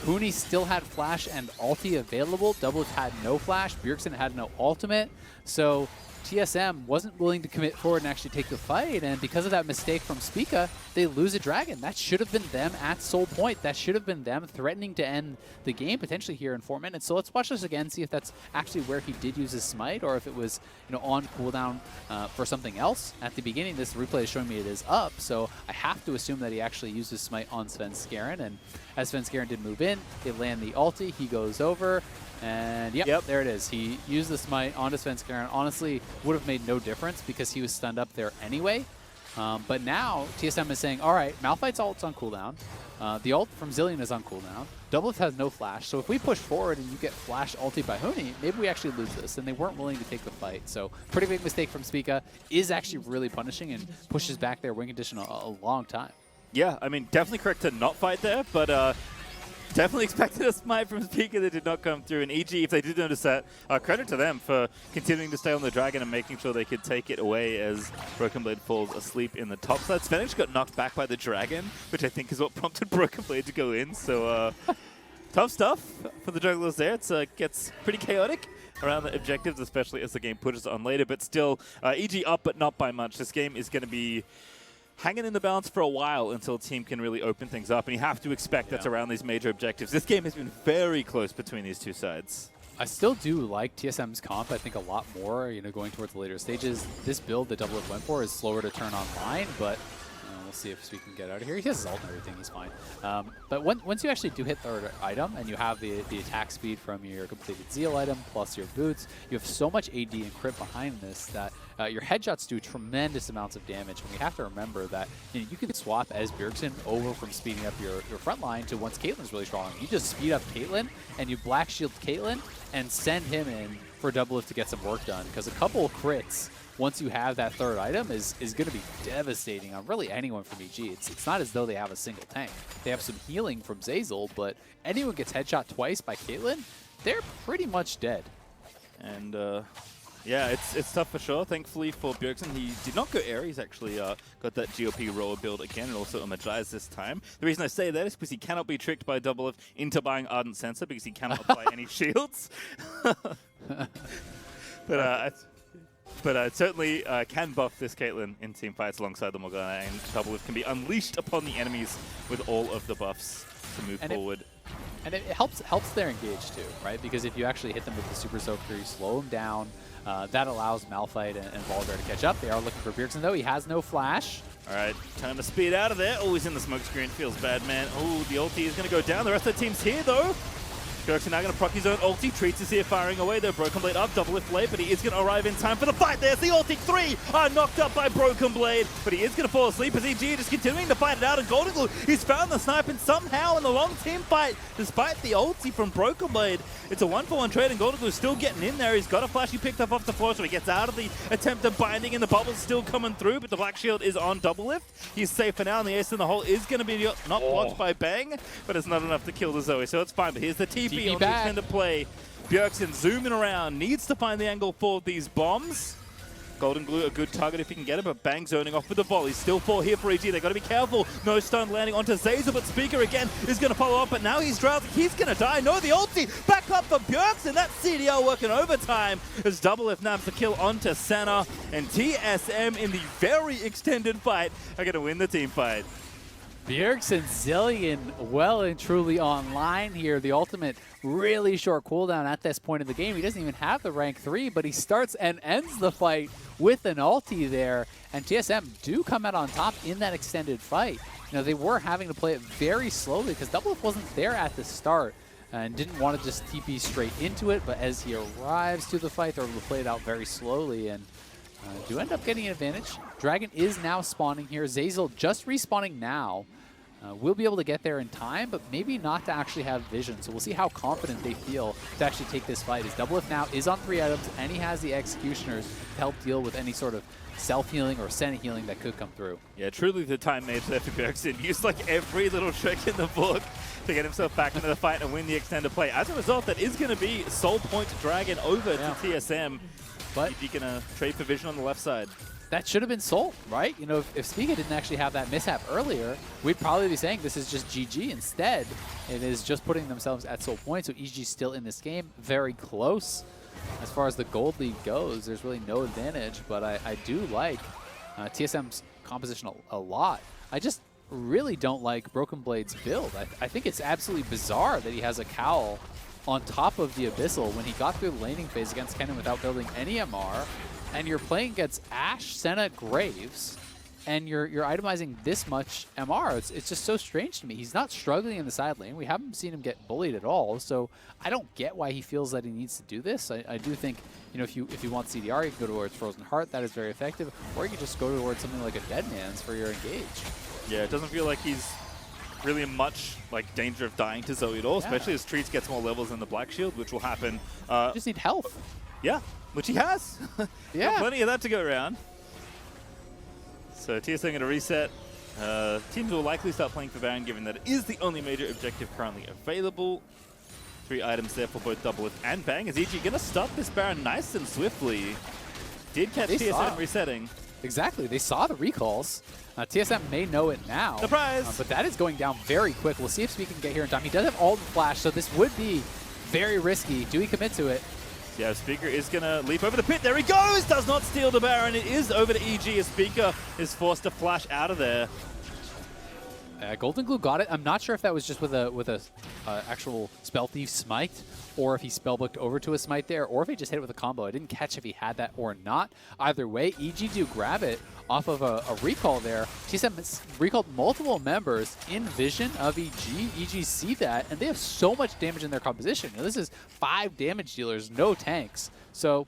Huni still had flash and ulti available. Doublelift had no flash. Bjergsen had no ultimate. So TSM wasn't willing to commit forward and actually take the fight, and because of that mistake from Spica, they lose a dragon. That should have been them at soul point. That should have been them threatening to end the game potentially here in 4 minutes. So let's watch this again, see if that's actually where he did use his smite, or if it was on cooldown for something else. At the beginning, this replay is showing me it is up, so I have to assume that he actually used his smite on Svenskeren, and as Svenskeren did move in, they land the ulti, he goes over, and yep, there it is. He used the smite onto Svenskeren. Honestly, would have made no difference because he was stunned up there anyway. But now TSM is saying, all right, Malphite's ult's on cooldown. The ult from Zilean is on cooldown. Doublelift has no flash. So if we push forward and you get flash ulti by Huni, maybe we actually lose this. And they weren't willing to take the fight. So pretty big mistake from Spica. Is actually really punishing and pushes back their win condition a long time. Yeah, I mean, definitely correct to not fight there, but definitely expected a smite from Spica that did not come through. And EG, if they did notice that, credit to them for continuing to stay on the dragon and making sure they could take it away as Broken Blade falls asleep in the top side. Svenskeren got knocked back by the dragon, which I think is what prompted Broken Blade to go in. So tough stuff for the jugglers there. It gets pretty chaotic around the objectives, especially as the game pushes on later. But still, EG up, but not by much. This game is going to be hanging in the balance for a while until a team can really open things up, and you have to expect that's around these major objectives. This game has been very close between these two sides. I still do like TSM's comp, I think, a lot more, going towards the later stages. This build that Doublelift went for is slower to turn online, but we'll see if we can get out of here. He has his ult and everything, he's fine. But once you actually do hit third item and you have the attack speed from your completed Zeal item plus your boots, you have so much AD and crit behind this that your headshots do tremendous amounts of damage. And we have to remember that you can swap as Bjergsen over from speeding up your front line to once Caitlyn's really strong. You just speed up Caitlyn and you black shield Caitlyn and send him in for Doublelift to get some work done, because a couple of crits once you have that third item is going to be devastating on really anyone from EG. It's not as though they have a single tank. They have some healing from Zeyzal, but anyone gets headshot twice by Caitlyn, they're pretty much dead. And yeah, it's tough for sure. Thankfully for Bjergsen, he did not go air. He's actually got that GOP roller build again, and also Energize this time. The reason I say that is because he cannot be tricked by Doublelift into buying Ardent Sensor, because he cannot apply any shields. But certainly can buff this Caitlyn in team fights alongside the Morgana, and Doublelift can be unleashed upon the enemies with all of the buffs to move forward. And it helps their engage too, right? Because if you actually hit them with the Super Soaker, you slow them down. That allows Malphite and Volibear to catch up. They are looking for Bjergsen, though. He has no flash. All right, time to speed out of there. Oh, he's in the smoke screen. Feels bad, man. Oh, the ulti is going to go down. The rest of the team's here, though. Bjergsen now going to proc his own ulti. Treatz is here firing away, though. Broken Blade up, Doublelift late, but he is going to arrive in time for the fight. There's the ulti. 3 are knocked up by Broken Blade, but he is going to fall asleep as EG just continuing to fight it out. And Goldenglue, he's found the snipe, and somehow in the long team fight, despite the ulti from Broken Blade, it's a 1-for-1 trade, and Goldenglue still getting in there. He's got a flash he picked up off the floor, so he gets out of the attempt of binding, and the bubble's still coming through, but the Black Shield is on Doublelift. He's safe for now, and the ace in the hole is going to be not blocked by Bang, but it's not enough to kill the Zoe, so it's fine. But here's the TP on the extended play. Bjergsen zooming around, needs to find the angle for these bombs. Goldenglue, a good target if he can get it, but Bang zoning off with the volley. Still 4 here for EG. They've got to be careful. No stun landing onto Zeyzal, but Spica again is going to follow up, but now he's drowsy. He's going to die. No, the ulti back up for Bjergsen. That CDL working overtime as Doublelift nabs the kill onto Senna, and TSM in the very extended fight are going to win the team fight. Bjergsen, Zilean well and truly online here. The ultimate really short cooldown at this point in the game. He doesn't even have the rank 3, but he starts and ends the fight with an ulti there. And TSM do come out on top in that extended fight. They were having to play it very slowly because Doublelift wasn't there at the start and didn't want to just TP straight into it. But as he arrives to the fight, they're able to play it out very slowly and do end up getting an advantage. Dragon is now spawning here. Zeyzal just respawning now. We'll be able to get there in time, but maybe not to actually have vision. So we'll see how confident they feel to actually take this fight. As Doublelift now is on 3 items, and he has the Executioners to help deal with any sort of self-healing or Senna healing that could come through. Yeah, truly the time made there for Bjergsen. Used like every little trick in the book to get himself back into the fight and win the extended play. As a result, that is going to be Soul Point Dragon over to TSM. But you're going to trade for vision on the left side. That should have been Soul, right? If Spica didn't actually have that mishap earlier, we'd probably be saying this is just GG. Instead, it is just putting themselves at Soul Point, so EG still in this game, very close. as far as the gold lead goes, there's really no advantage, but I do like TSM's composition a lot. I just really don't like Broken Blade's build. I think it's absolutely bizarre that he has a cowl on top of the Abyssal when he got through the laning phase against Kennen without building any MR, and you're playing against Ashe, Senna, Graves, and you're itemizing this much MR. It's just so strange to me. He's not struggling in the side lane. We haven't seen him get bullied at all, so I don't get why he feels that he needs to do this. I do think, you know, if you want CDR, you can go towards Frozen Heart. That is very effective, or you can just go towards something like a Dead Man's for your engage. Yeah, it doesn't feel like he's really in much like danger of dying to Zoe at all, especially as Treatz gets more levels in the Black Shield, which will happen. You just need health. Yeah, which he has. Yeah. Got plenty of that to go around. So TSM going to reset. Teams will likely start playing for Baron, given that it is the only major objective currently available. 3 items there for both Doublelift and Bang. Is EG going to stop this Baron nice and swiftly? Did catch TSM resetting. Exactly. They saw the recalls. TSM may know it now. Surprise! But that is going down very quick. We'll see if Spica can get here in time. He does have all the flash, so this would be very risky. Do we commit to it? Yeah, Spica is going to leap over the pit. There he goes! Does not steal the Baron. It is over to EG as Spica is forced to flash out of there. Goldenglue got it. I'm not sure if that was just with a actual Spell Thief smite, or if he spellbooked over to a smite there, or if he just hit it with a combo. I didn't catch if he had that or not. Either way, EG do grab it off of a recall there. TSM recalled multiple members in vision of EG. EG see that, and they have so much damage in their composition. Now, this is 5 damage dealers, no tanks. So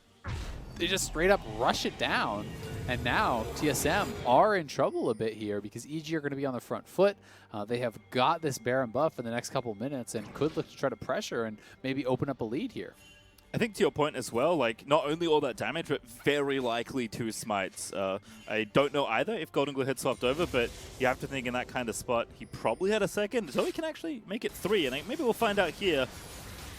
they just straight up rush it down. And now TSM are in trouble a bit here because EG are going to be on the front foot. They have got this Baron buff in the next couple minutes and could look to try to pressure and maybe open up a lead here. I think to your point as well, like, not only all that damage, but very likely 2 smites. I don't know either if Goldenglue had swapped over, but you have to think in that kind of spot, he probably had a second. So he can actually make it 3, and maybe we'll find out here.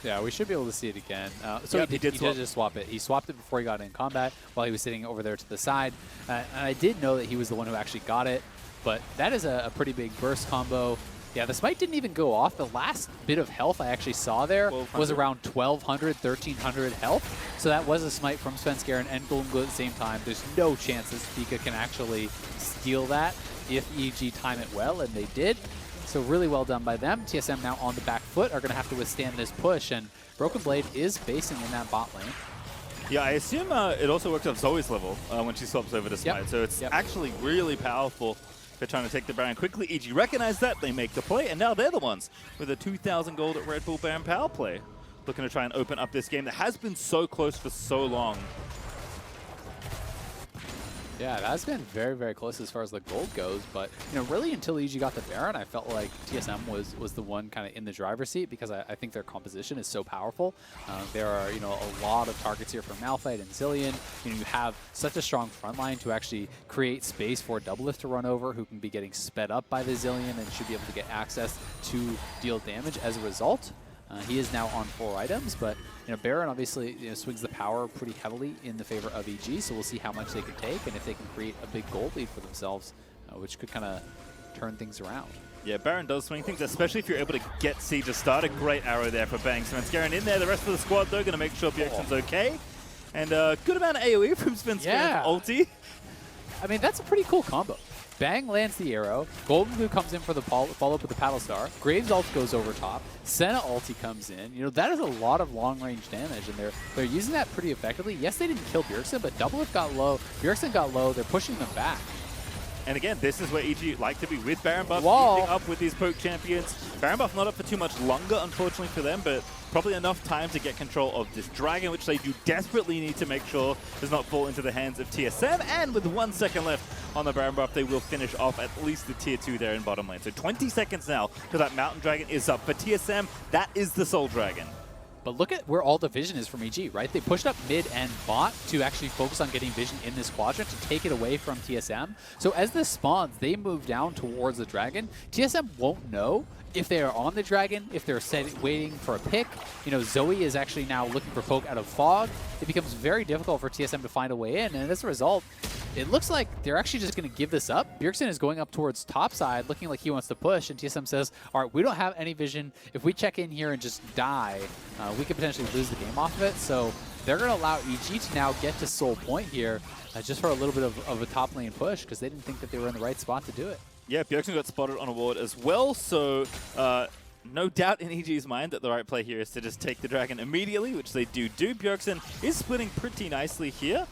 Yeah, we should be able to see it again. So yep, he did just swap it. He swapped it before he got in combat while he was sitting over there to the side. And I did know that he was the one who actually got it, but that is a pretty big burst combo. Yeah, the smite didn't even go off. The last bit of health I actually saw there was around 1,200, 1,300 health. So that was a smite from Svenskeren and Goldenglue at the same time. There's no chance that Spica can actually steal that if EG time it well, and they did. So really well done by them. TSM now on the back foot are going to have to withstand this push, and Broken Blade is facing in that bot lane. Yeah, I assume it also works off Zoe's level when she swaps over to Smite. Yep. So it's actually really powerful. They're trying to take the Baron quickly. EG recognize that. They make the play, and now they're the ones with a 2,000 gold at Red Bull Baron power play. Looking to try and open up this game that has been so close for so long. Yeah, that's been very, very close as far as the gold goes, but you know, really until EG got the Baron, I felt like TSM was the one kind of in the driver's seat because I think their composition is so powerful. There are, you know, a lot of targets here for Malphite and Zilean. You know, you have such a strong front line to actually create space for Doublelift to run over, who can be getting sped up by the Zilean and should be able to get access to deal damage as a result. He is now on 4 items, but you know, Baron obviously swings the power pretty heavily in the favor of EG, so we'll see how much they can take and if they can create a big gold lead for themselves, which could kind of turn things around. Yeah, Baron does swing things, especially if you're able to get Siege to start. A great arrow there for Bang. Svenskeren in there. The rest of the squad, though, going to make sure Bjergsen's okay. And good amount of AoE from Svenskeren's ulti. I mean, that's a pretty cool combo. Bang lands the arrow, Goldenglue comes in for the follow-up with the Paddle Star, Graves ult goes over top, Senna ulti comes in. You know, that is a lot of long-range damage, and they're using that pretty effectively. Yes, they didn't kill Bjergsen, but Doublelift got low, Bjergsen got low, they're pushing them back. And again, this is where EG like to be with Baron buff, keeping up with these poke champions. Baron buff not up for too much longer, unfortunately for them, but probably enough time to get control of this dragon, which they do desperately need to make sure does not fall into the hands of TSM. And with 1 second left on the Baron buff, they will finish off at least the tier 2 there in bottom lane. So 20 seconds now till that mountain dragon is up. For TSM, that is the soul dragon. But look at where all the vision is from EG, right? They pushed up mid and bot to actually focus on getting vision in this quadrant to take it away from TSM. So as this spawns, they move down towards the dragon. TSM won't know if they are on the dragon, if they're waiting for a pick. You know, Zoe is actually now looking for poke out of fog. It becomes very difficult for TSM to find a way in, and as a result, it looks like they're actually just going to give this up. Bjergsen is going up towards top side, looking like he wants to push, and TSM says, all right, we don't have any vision. If we check in here and just die, we could potentially lose the game off of it. So they're going to allow EG to now get to Soul Point here just for a little bit of a top lane push because they didn't think that they were in the right spot to do it. Yeah, Bjergsen got spotted on a ward as well, so no doubt in EG's mind that the right play here is to just take the dragon immediately, which they do. Bjergsen is splitting pretty nicely here.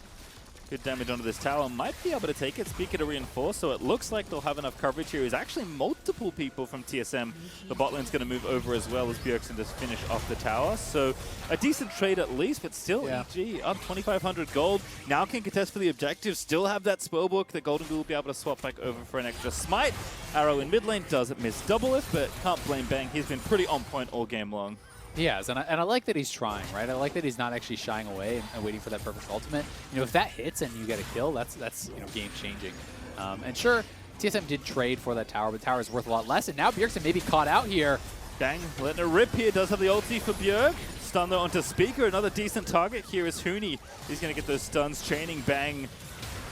Good damage onto this tower. Might be able to take it. Spica to reinforce, so it looks like they'll have enough coverage here. There's actually multiple people from TSM. The bot lane's going to move over as well as Bjergsen just finish off the tower. So a decent trade at least, but still EG up 2,500 gold. Now can contest for the objective. Still have that spellbook that Goldenglue will be able to swap back over for an extra smite. Arrow in mid lane doesn't miss Doublelift, but can't blame Bang. He's been pretty on point all game long. He has, and I like that he's trying, right? I like that he's not actually shying away and waiting for that perfect ultimate. You know, if that hits and you get a kill, that's you know, game changing. And sure, TSM did trade for that tower, but the tower is worth a lot less. And now Bjergsen may be caught out here. Bang, letting it rip here. Does have the ulti for Bjerg. Stun though onto Spica. Another decent target here is Huni. He's going to get those stuns. Chaining Bang.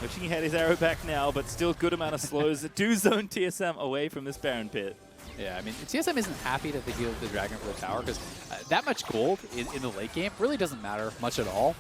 Wishing he had his arrow back now, but still good amount of slows. Do zone TSM away from this Baron pit. Yeah, I mean, TSM isn't happy that they healed the dragon for the tower because that much gold in the late game really doesn't matter much at all.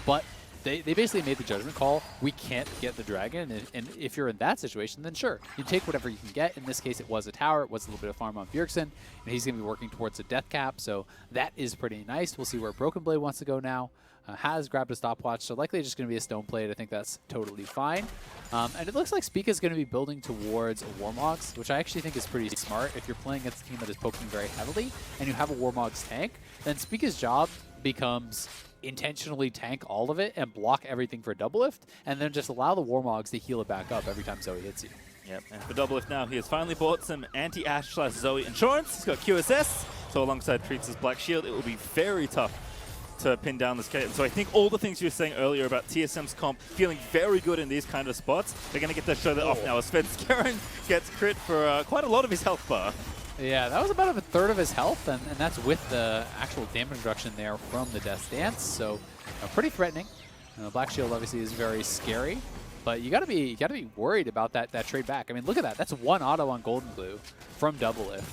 But they basically made the judgment call. We can't get the dragon, and if you're in that situation, then sure, you take whatever you can get. In this case, it was a tower. It was a little bit of farm on Bjergsen, and he's going to be working towards a death cap, so that is pretty nice. We'll see where Broken Blade wants to go now. Has grabbed a stopwatch, so likely just going to be a stone plate. I think that's totally fine. And it looks like Spica is going to be building towards a Warmogs, which I actually think is pretty smart. If you're playing against a team that is poking very heavily and you have a Warmogs tank, then Spica's job becomes intentionally tank all of it and block everything for Doublelift, and then just allow the Warmogs to heal it back up every time Zoe hits you. Yep, and for Doublelift now, he has finally bought some anti-Ashe/Zoe insurance. He's got QSS, so alongside Treatz' Black Shield, it will be very tough to pin down this Caitlyn. So I think all the things you were saying earlier about TSM's comp feeling very good in these kind of spots, they're going to get to show that off now as Svenskeren gets crit for quite a lot of his health bar. Yeah, that was about a third of his health, and that's with the actual damage reduction there from the Death Dance, so pretty threatening. Black Shield obviously is very scary, but you gotta be worried about that trade back. I mean, look at that. That's one auto on Goldenglue from Doublelift.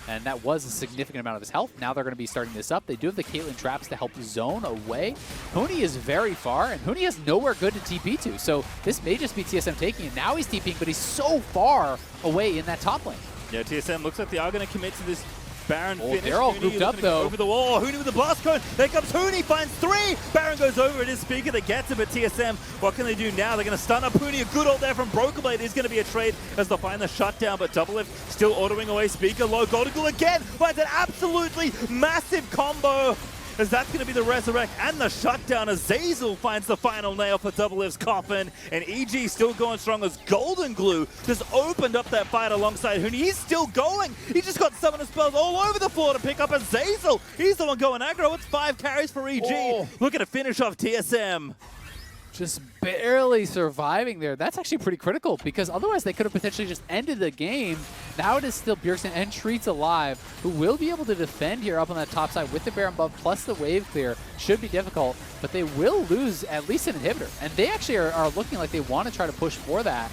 And that was a significant amount of his health. Now they're going to be starting this up. They do have the Caitlyn traps to help zone away. Huni is very far, and Huni has nowhere good to TP to. So this may just be TSM taking it. Now he's TPing, but he's so far away in that top lane. Yeah, TSM looks like they are going to commit to this Baron finish. They're all grouped up, though. Over the wall. Huni with the blast cone. There comes Huni. Finds 3. Baron goes over. It is Spica that gets him. But TSM, what can they do now? They're going to stun up Huni. A good ult there from Broken Blade is going to be a trade as they'll find the shutdown. But Doublelift still ordering away Spica. Low Goldenglue again. Finds an absolutely massive combo. As that's going to be the resurrect and the shutdown as Zeyzal finds the final nail for Doublelift's coffin. And EG still going strong as Goldenglue just opened up that fight alongside Huni. He's still going. He just got summoner spells all over the floor to pick up a Zeyzal. He's the one going aggro. It's 5 carries for EG. Looking to finish off TSM. Just barely surviving there. That's actually pretty critical because otherwise they could have potentially just ended the game. Now it is still Bjergsen and Treatz alive, who will be able to defend here up on that top side with the Baron buff plus the wave clear. Should be difficult, but they will lose at least an inhibitor. And they actually are looking like they want to try to push for that.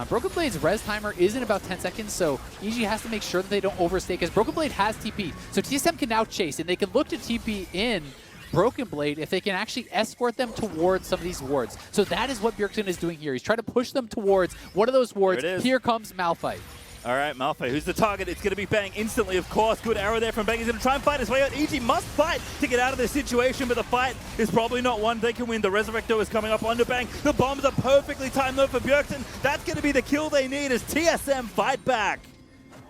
Broken Blade's res timer is in about 10 seconds, so EG has to make sure that they don't overstay because Broken Blade has TP. So TSM can now chase, and they can look to TP in Broken Blade if they can actually escort them towards some of these wards. So that is what Bjergsen is doing here. He's trying to push them towards one of those wards. Here comes Malphite. All right, Malphite, who's the target? It's going to be Bang instantly, of course. Good arrow there from Bang. He's going to try and fight his way out. EG must fight to get out of this situation, but the fight is probably not one they can win. The Resurrector is coming up onto Bang. The bombs are perfectly timed though for Bjergsen. That's going to be the kill they need as TSM fight back.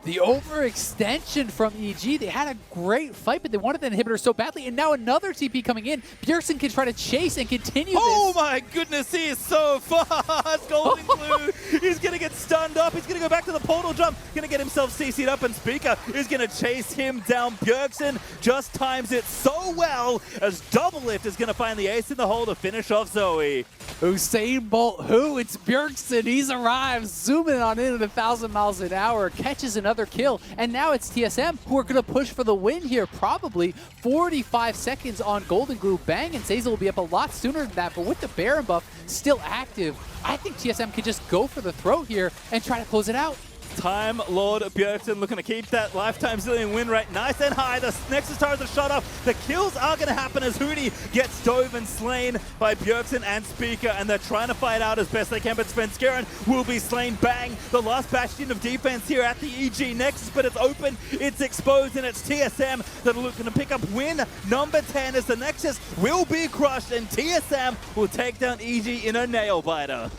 The overextension from EG. They had a great fight, but they wanted the inhibitor so badly, and now another TP coming in. Bjergsen can try to chase and continue this. Oh my goodness, he is so fast! Goldenglue, he's going to get stunned up. He's going to go back to the portal jump. Going to get himself CC'd up, and Spica is going to chase him down. Bjergsen just times it so well as Doublelift is going to find the ace in the hole to finish off Zoe. Usain Bolt, who? It's Bjergsen. He's arrived, zooming on in at 1,000 miles an hour, catches another kill, and now it's TSM who are going to push for the win here, probably 45 seconds on Goldenglue. Bang and Zeyzal will be up a lot sooner than that, but with the Baron buff still active, I think TSM could just go for the throat here and try to close it out. Time Lord Bjergsen looking to keep that lifetime Zilean win rate nice and high. The Nexus towers are shot up. The kills are going to happen as Huni gets dove and slain by Bjergsen and Spica, and they're trying to fight out as best they can, but Svenskeren will be slain. Bang! The last bastion of defense here at the EG Nexus, but it's open, it's exposed, and it's TSM that are looking to pick up win number 10 as the Nexus will be crushed, and TSM will take down EG in a nail-biter.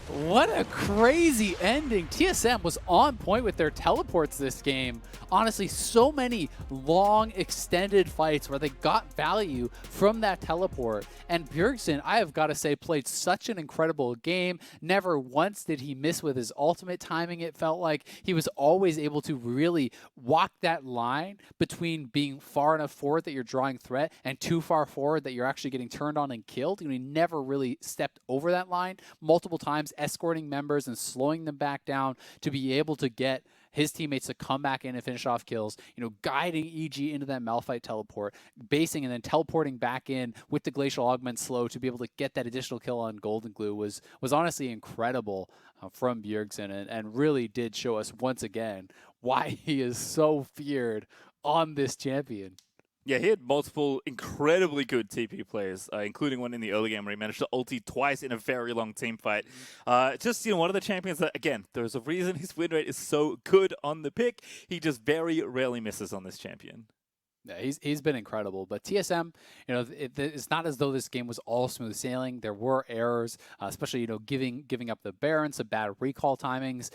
What a crazy ending. TSM was on point with their teleports this game. Honestly, so many long, extended fights where they got value from that teleport. And Bjergsen, I have got to say, played such an incredible game. Never once did he miss with his ultimate timing, it felt like. He was always able to really walk that line between being far enough forward that you're drawing threat and too far forward that you're actually getting turned on and killed. He never really stepped over that line multiple times, escorting members and slowing them back down to be able to get his teammates to come back in and finish off kills, guiding EG into that Malphite teleport, basing and then teleporting back in with the Glacial Augment slow to be able to get that additional kill on Goldenglue was honestly incredible from Bjergsen, and really did show us once again why he is so feared on this champion. Yeah, he had multiple incredibly good TP players, including one in the early game where he managed to ulti twice in a very long team fight. Just, one of the champions that, again, there's a reason his win rate is so good on the pick. He just very rarely misses on this champion. Yeah, he's been incredible, but TSM, it's not as though this game was all smooth sailing. There were errors, especially giving up the Baron, some bad recall timings.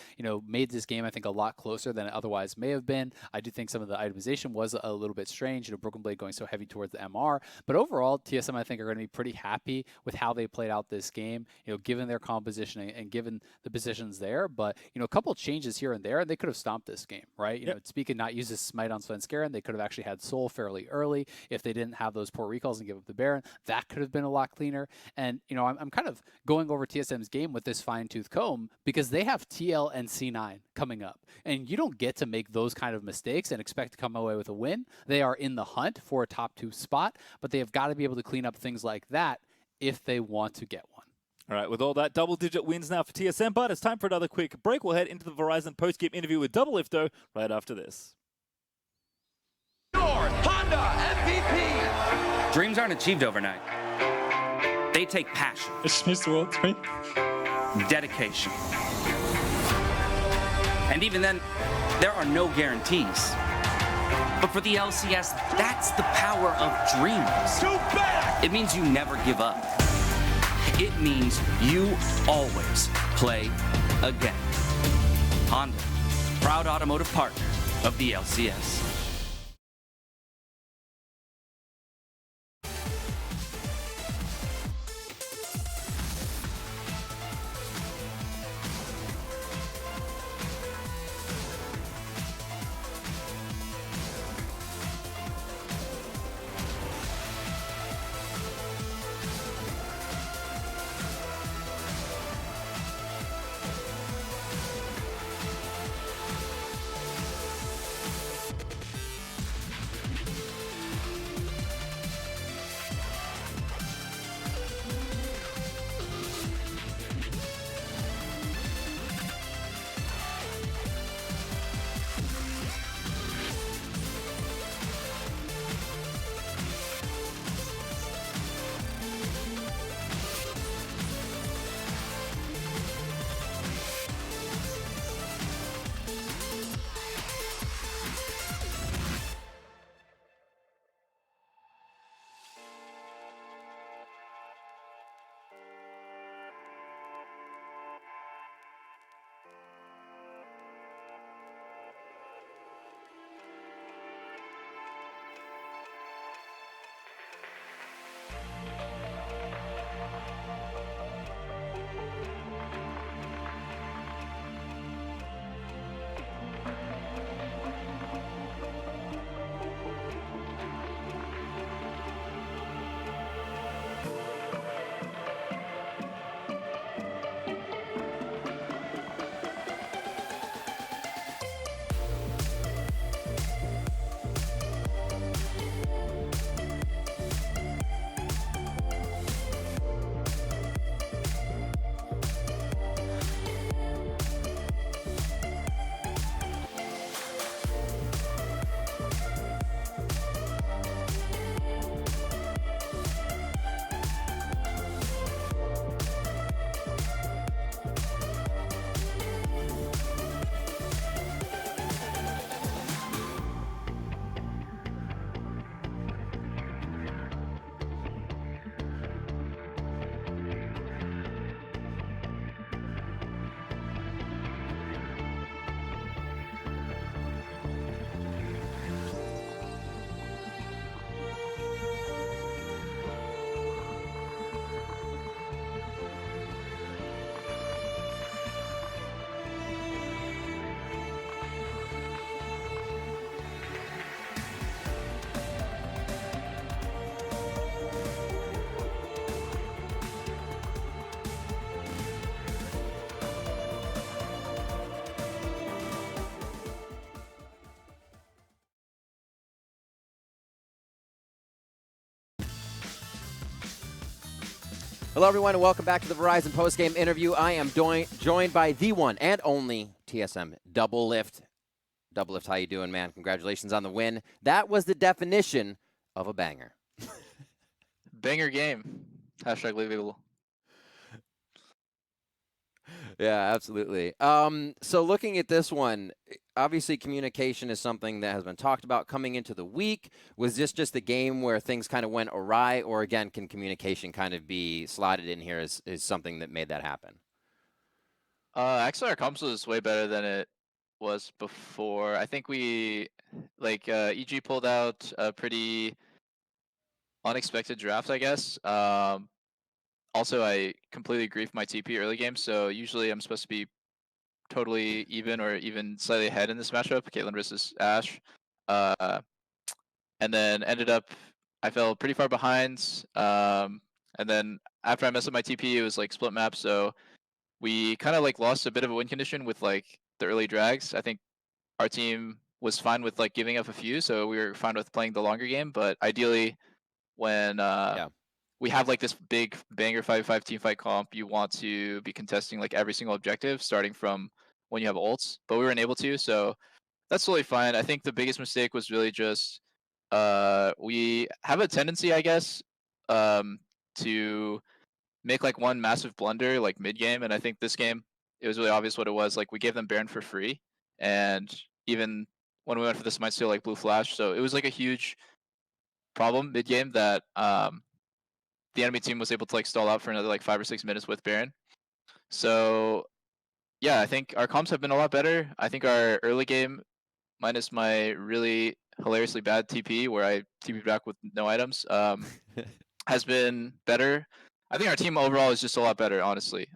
Made this game I think a lot closer than it otherwise may have been. I do think some of the itemization was a little bit strange. Broken Blade going so heavy towards the MR, but overall TSM I think are going to be pretty happy with how they played out this game. Given their composition and given the positions there, but a couple changes here and there, and they could have stomped this game, right? Yep. Spica not use his smite on Svenskeren, they could have actually had Soul fairly early if they didn't have those poor recalls and give up the Baron. That could have been a lot cleaner. And I'm kind of going over TSM's game with this fine-tooth comb because they have TL and C9 coming up, and you don't get to make those kind of mistakes and expect to come away with a win. They are in the hunt for a top 2 spot, but they have got to be able to clean up things like that if they want to get one. All right, with all that, double-digit wins now for TSM, but it's time for another quick break. We'll head into the Verizon post-game interview with Doublelift, though, right after this. Honda MVP. Dreams aren't achieved overnight. They take passion. It means the world to me. Dedication. And even then, there are no guarantees. But for the LCS, that's the power of dreams. Too bad. It means you never give up. It means you always play again. Honda, proud automotive partner of the LCS. Hello, everyone, and welcome back to the Verizon postgame interview. I am joined by the one and only TSM Doublelift. Doublelift, how you doing, man? Congratulations on the win. That was the definition of a banger. Banger game. Hashtag Live Evil. Yeah, absolutely. So looking at this one, obviously communication is something that has been talked about coming into the week. Was this just a game where things kind of went awry, or again, can communication kind of be slotted in here as something that made that happen? Actually, our comps was way better than it was before. I think we, EG pulled out a pretty unexpected draft, I guess. Also, I completely griefed my TP early game, so usually I'm supposed to be totally even or even slightly ahead in this matchup, Caitlyn versus Ashe. And then ended up, I fell pretty far behind. And then after I messed up my TP, it was like split map, so we kind of like lost a bit of a win condition with like the early drags. I think our team was fine with like giving up a few, so we were fine with playing the longer game. But ideally, when we have like this big banger 5v5 team fight comp, you want to be contesting like every single objective, starting from when you have ults. But we weren't able to, so that's totally fine. I think the biggest mistake was really just we have a tendency, I guess, to make like one massive blunder like mid game, and I think this game it was really obvious what it was. Like we gave them Baron for free, and even when we went for the smite steal, like blue flash, so it was like a huge problem mid game that the enemy team was able to like stall out for another like 5 or 6 minutes with Baron. So yeah, I think our comps have been a lot better. I think our early game, minus my really hilariously bad TP where I TP'd back with no items, has been better. I think our team overall is just a lot better, honestly.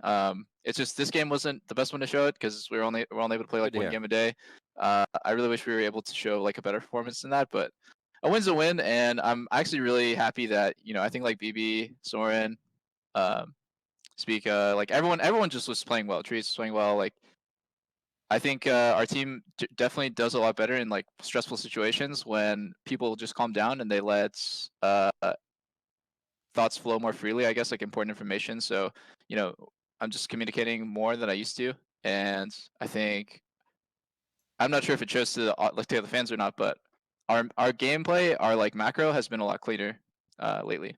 It's just this game wasn't the best one to show it because we're only able to play like one game a day. I really wish we were able to show like a better performance than that, but a win's a win, and I'm actually really happy that I think like BB, Soren, Spica, like everyone just was playing well. Treatz was playing well. Like I think our team definitely does a lot better in like stressful situations when people just calm down and they let thoughts flow more freely, I guess, like important information. So, I'm just communicating more than I used to. And I think I'm not sure if it shows to the fans or not, but our gameplay, our like macro has been a lot cleaner lately.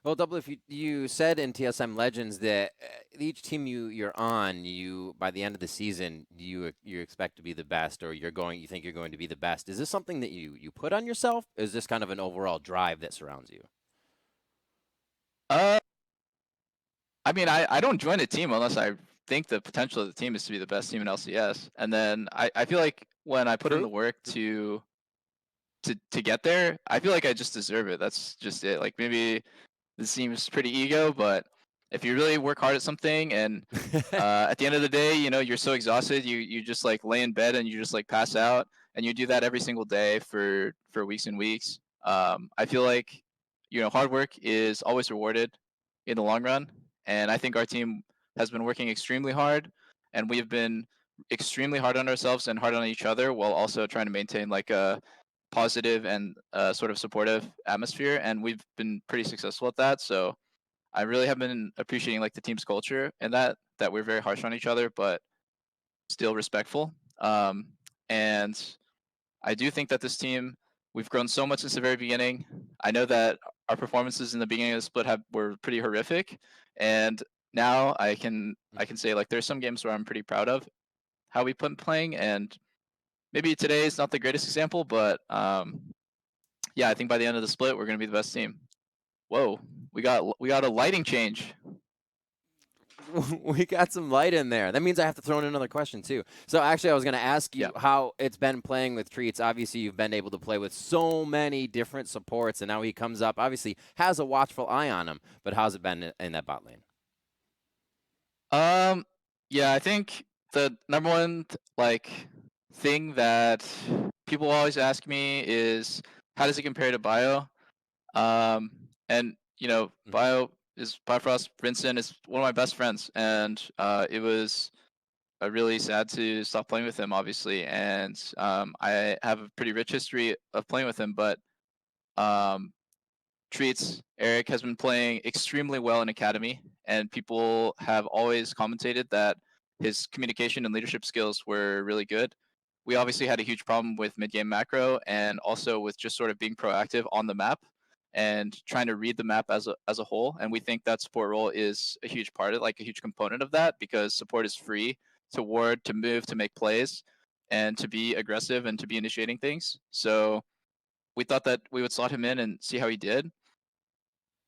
Well, Doublelift, you said in TSM Legends that each team you're on, by the end of the season, you expect to be the best, or you think you're going to be the best. Is this something that you put on yourself? Is this kind of an overall drive that surrounds you? I mean, I don't join a team unless I think the potential of the team is to be the best team in LCS, and then I feel like when I put in the work to get there, I feel like I just deserve it. That's just it. Like maybe this seems pretty ego, but if you really work hard at something and at the end of the day, you're so exhausted, you just like lay in bed and you just like pass out, and you do that every single day for weeks and weeks. I feel like hard work is always rewarded in the long run, and I think our team has been working extremely hard, and we've been extremely hard on ourselves and hard on each other while also trying to maintain like a positive and sort of supportive atmosphere, and we've been pretty successful at that. So I really have been appreciating like the team's culture and that we're very harsh on each other, but still respectful. And I do think that this team, we've grown so much since the very beginning. I know that our performances in the beginning of the split were pretty horrific, and now I can say like there's some games where I'm pretty proud of how we've been playing, and maybe today is not the greatest example, but yeah, I think by the end of the split we're gonna be the best team. Whoa, we got a lighting change. We got some light in there. That means I have to throw in another question, too. So, actually, I was going to ask you how it's been playing with Treatz. Obviously, you've been able to play with so many different supports, and now he comes up, obviously, has a watchful eye on him. But how's it been in that bot lane? Yeah, I think the number one, thing that people always ask me is, how does it compare to Bio? And, Bio is Bifrost. Vincent is one of my best friends, and it was really sad to stop playing with him, obviously. And I have a pretty rich history of playing with him, but Treatz, Eric has been playing extremely well in Academy, and people have always commentated that his communication and leadership skills were really good. We obviously had a huge problem with mid-game macro and also with just sort of being proactive on the map and trying to read the map as a whole. And we think that support role is a huge part of, like a huge component of that, because support is free to ward, to move, to make plays, and to be aggressive and to be initiating things. So we thought that we would slot him in and see how he did.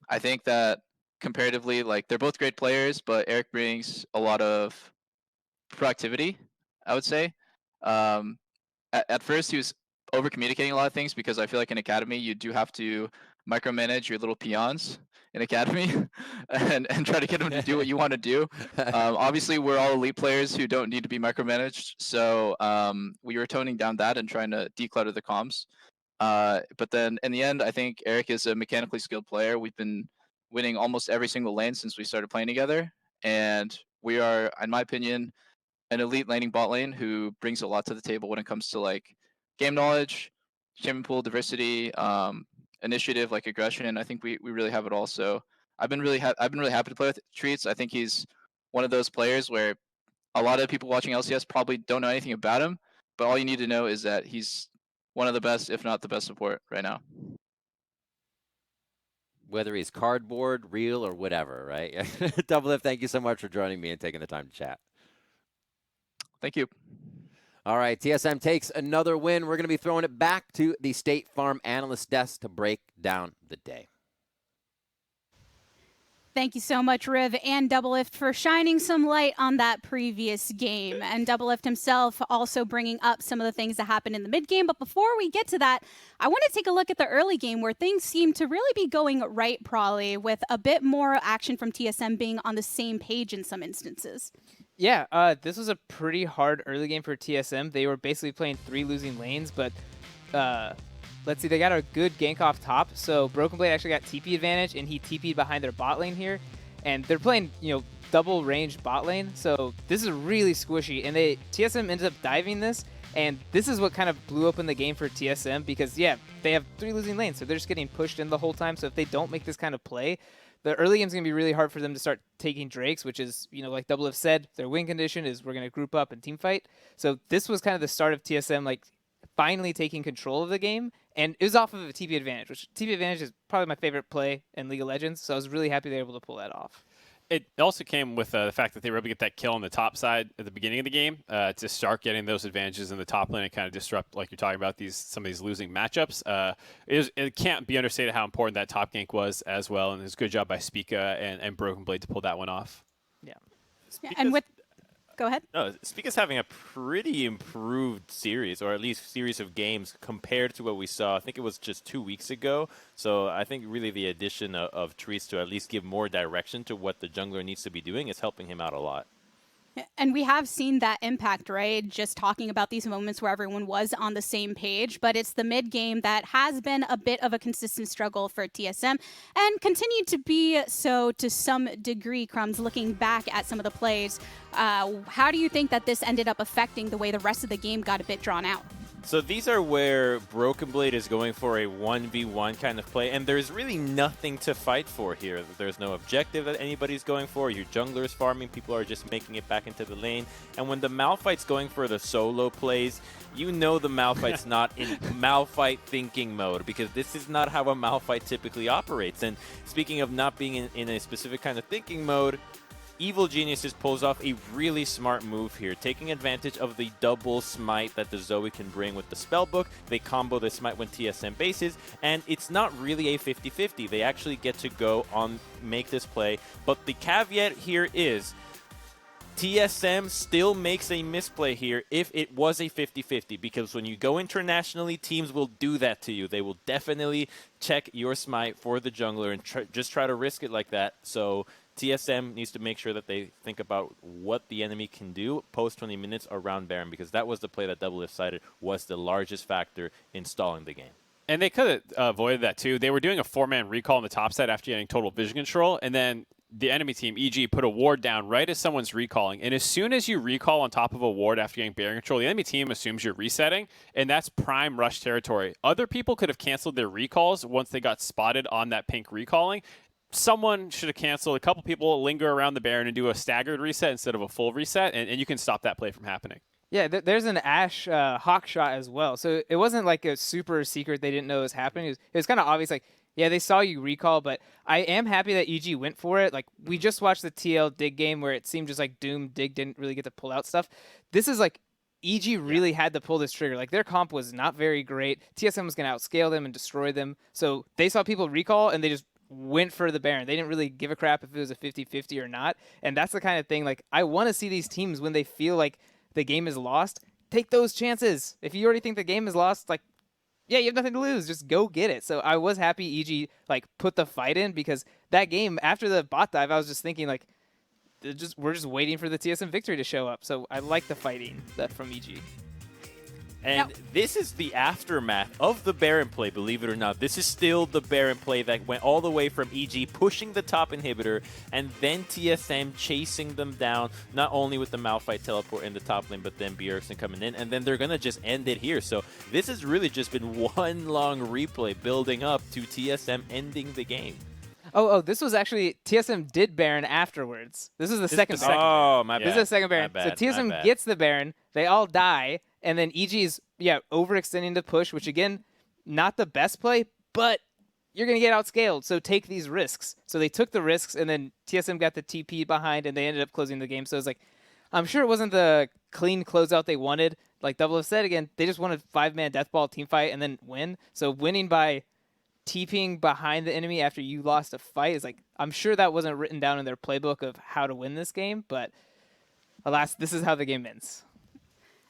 I think that comparatively, like, they're both great players, but Eric brings a lot of proactivity, I would say. At first, he was over communicating a lot of things, because I feel like in Academy, you do have to micromanage your little peons in Academy and try to get them to do what you want to do. Obviously, we're all elite players who don't need to be micromanaged. So we were toning down that and trying to declutter the comms. But then in the end, I think Eric is a mechanically skilled player. We've been winning almost every single lane since we started playing together. And we are, in my opinion, an elite laning bot lane who brings a lot to the table when it comes to like game knowledge, champion pool diversity, initiative, like aggression, and I think we really have it all. So I've been really happy to play with Treatz. I think he's one of those players where a lot of people watching LCS probably don't know anything about him, but all you need to know is that he's one of the best, if not the best support right now. Whether he's cardboard, real, or whatever, right? Doublelift, thank you so much for joining me and taking the time to chat. Thank you. All right, TSM takes another win. We're going to be throwing it back to the State Farm analyst desk to break down the day. Thank you so much, Riv and Doublelift, for shining some light on that previous game. And Doublelift himself also bringing up some of the things that happened in the mid-game. But before we get to that, I want to take a look at the early game where things seem to really be going right, probably, with a bit more action from TSM being on the same page in some instances. Yeah, this was a pretty hard early game for TSM. They were basically playing 3 losing lanes, but let's see, they got a good gank off top. So Broken Blade actually got TP advantage, and he TP'd behind their bot lane here. And they're playing, double range bot lane. So this is really squishy. And TSM ends up diving this, and this is what kind of blew open the game for TSM because, yeah, they have 3 losing lanes, so they're just getting pushed in the whole time. So if they don't make this kind of play, the early game's going to be really hard for them to start taking Drakes, which is, like Doublelift said, their win condition is we're going to group up and team fight. So this was kind of the start of TSM, finally taking control of the game. And it was off of a TP advantage, which TP advantage is probably my favorite play in League of Legends. So I was really happy they were able to pull that off. It also came with the fact that they were able to get that kill on the top side at the beginning of the game to start getting those advantages in the top lane and kind of disrupt, like you're talking about, some of these losing matchups. It can't be understated how important that top gank was as well, and it was a good job by Spica and Broken Blade to pull that one off. Yeah, and go ahead. No, Spica's having a pretty improved series, or at least series of games compared to what we saw. I think it was just 2 weeks ago. So I think really the addition of Treatz to at least give more direction to what the jungler needs to be doing is helping him out a lot. And we have seen that impact, right? Just talking about these moments where everyone was on the same page, but it's the mid game that has been a bit of a consistent struggle for TSM and continued to be so to some degree. Crumbs, looking back at some of the plays, how do you think that this ended up affecting the way the rest of the game got a bit drawn out? So these are where Broken Blade is going for a 1v1 kind of play, and there's really nothing to fight for here. There's no objective that anybody's going for. Your jungler's farming, people are just making it back into the lane. And when the Malphite's going for the solo plays, you know the Malphite's not in Malphite thinking mode, because this is not how a Malphite typically operates. And speaking of not being in a specific kind of thinking mode, Evil Geniuses pulls off a really smart move here, taking advantage of the double smite that the Zoe can bring with the spellbook. They combo the smite when TSM bases, and it's not really a 50-50. They actually get to go on, make this play, but the caveat here is TSM still makes a misplay here if it was a 50-50, because when you go internationally, teams will do that to you. They will definitely check your smite for the jungler and just try to risk it like that. So TSM needs to make sure that they think about what the enemy can do post 20 minutes around Baron, because that was the play that Doublelift cited was the largest factor in stalling the game. And they could have avoided that too. They were doing a 4-man recall on the top side after getting total vision control, and then the enemy team, EG, put a ward down right as someone's recalling. And as soon as you recall on top of a ward after getting barrier control, the enemy team assumes you're resetting, and that's prime rush territory. Other people could have canceled their recalls once they got spotted on that pink recalling. Someone should have canceled. A couple people linger around the Baron and do a staggered reset instead of a full reset, and you can stop that play from happening. Yeah, there's an Ashe hawk shot as well. So it wasn't like a super secret they didn't know was happening. It was kind of obvious, like, yeah, they saw you recall, but I am happy that EG went for it. Like, we just watched the TL Dig game where it seemed just like Doom Dig didn't really get to pull out stuff. This is like, EG really had to pull this trigger. Like, their comp was not very great. TSM was going to outscale them and destroy them. So they saw people recall, and they just went for the Baron. They didn't really give a crap if it was a 50-50 or not. And that's the kind of thing, like, I want to see these teams when they feel like the game is lost, take those chances. If you already think the game is lost, like, yeah, you have nothing to lose. Just go get it. So I was happy EG like put the fight in, because that game after the bot dive, I was just thinking like, we're just waiting for the TSM victory to show up. So I like the fighting from EG. And this is the aftermath of the Baron play, believe it or not. This is still the Baron play that went all the way from EG pushing the top inhibitor and then TSM chasing them down, not only with the Malphite teleport in the top lane, but then Bjergsen coming in, and then they're going to just end it here. So this has really just been one long replay building up to TSM ending the game. Oh, this was actually, TSM did Baron afterwards. This is the second Baron. Oh, my bad. This is the second Baron. So TSM gets the Baron, they all die, and then EG is, overextending the push, which again, not the best play, but you're going to get outscaled, so take these risks. So they took the risks, and then TSM got the TP behind, and they ended up closing the game. So it's like, I'm sure it wasn't the clean closeout they wanted. Like Doublelift said again, they just wanted 5-man deathball teamfight and then win. So winning by TPing behind the enemy after you lost a fight is like, I'm sure that wasn't written down in their playbook of how to win this game, but alas, this is how the game ends.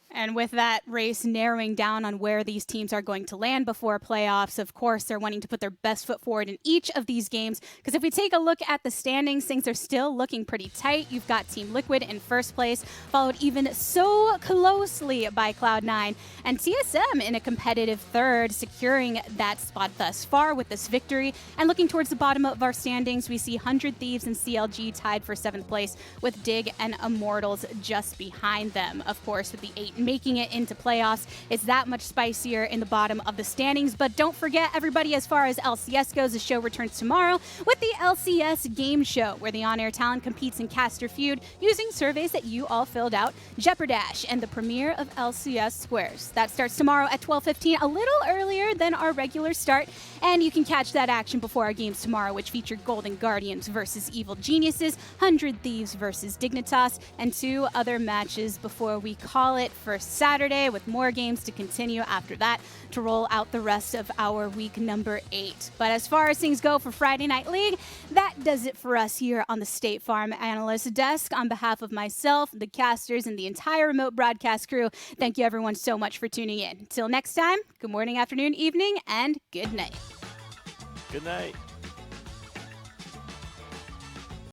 And with that race narrowing down on where these teams are going to land before playoffs, of course, they're wanting to put their best foot forward in each of these games. Because if we take a look at the standings, things are still looking pretty tight. You've got Team Liquid in first place, followed even so closely by Cloud9. And TSM in a competitive third, securing that spot thus far with this victory. And looking towards the bottom of our standings, we see 100 Thieves and CLG tied for 7th place, with Dig and Immortals just behind them. Of course, with the 8 making it into playoffs, it's that much spicier in the bottom of the standings. But don't forget, everybody, as far as LCS goes, the show returns tomorrow with the LCS Game Show, where the on-air talent competes in caster feud using surveys that you all filled out, Jeopardash, and the premiere of LCS Squares. That starts tomorrow at 12:15, a little earlier than our regular start, and you can catch that action before our games tomorrow, which feature Golden Guardians versus Evil Geniuses, 100 Thieves versus Dignitas, and 2 other matches before we call it for Saturday, with more games to continue after that to roll out the rest of our week number 8. But as far as things go for Friday Night League, that does it for us here on the State Farm Analyst Desk. On behalf of myself, the casters, and the entire remote broadcast crew, thank you everyone so much for tuning in. Until next time, good morning, afternoon, evening, and good night. Good night.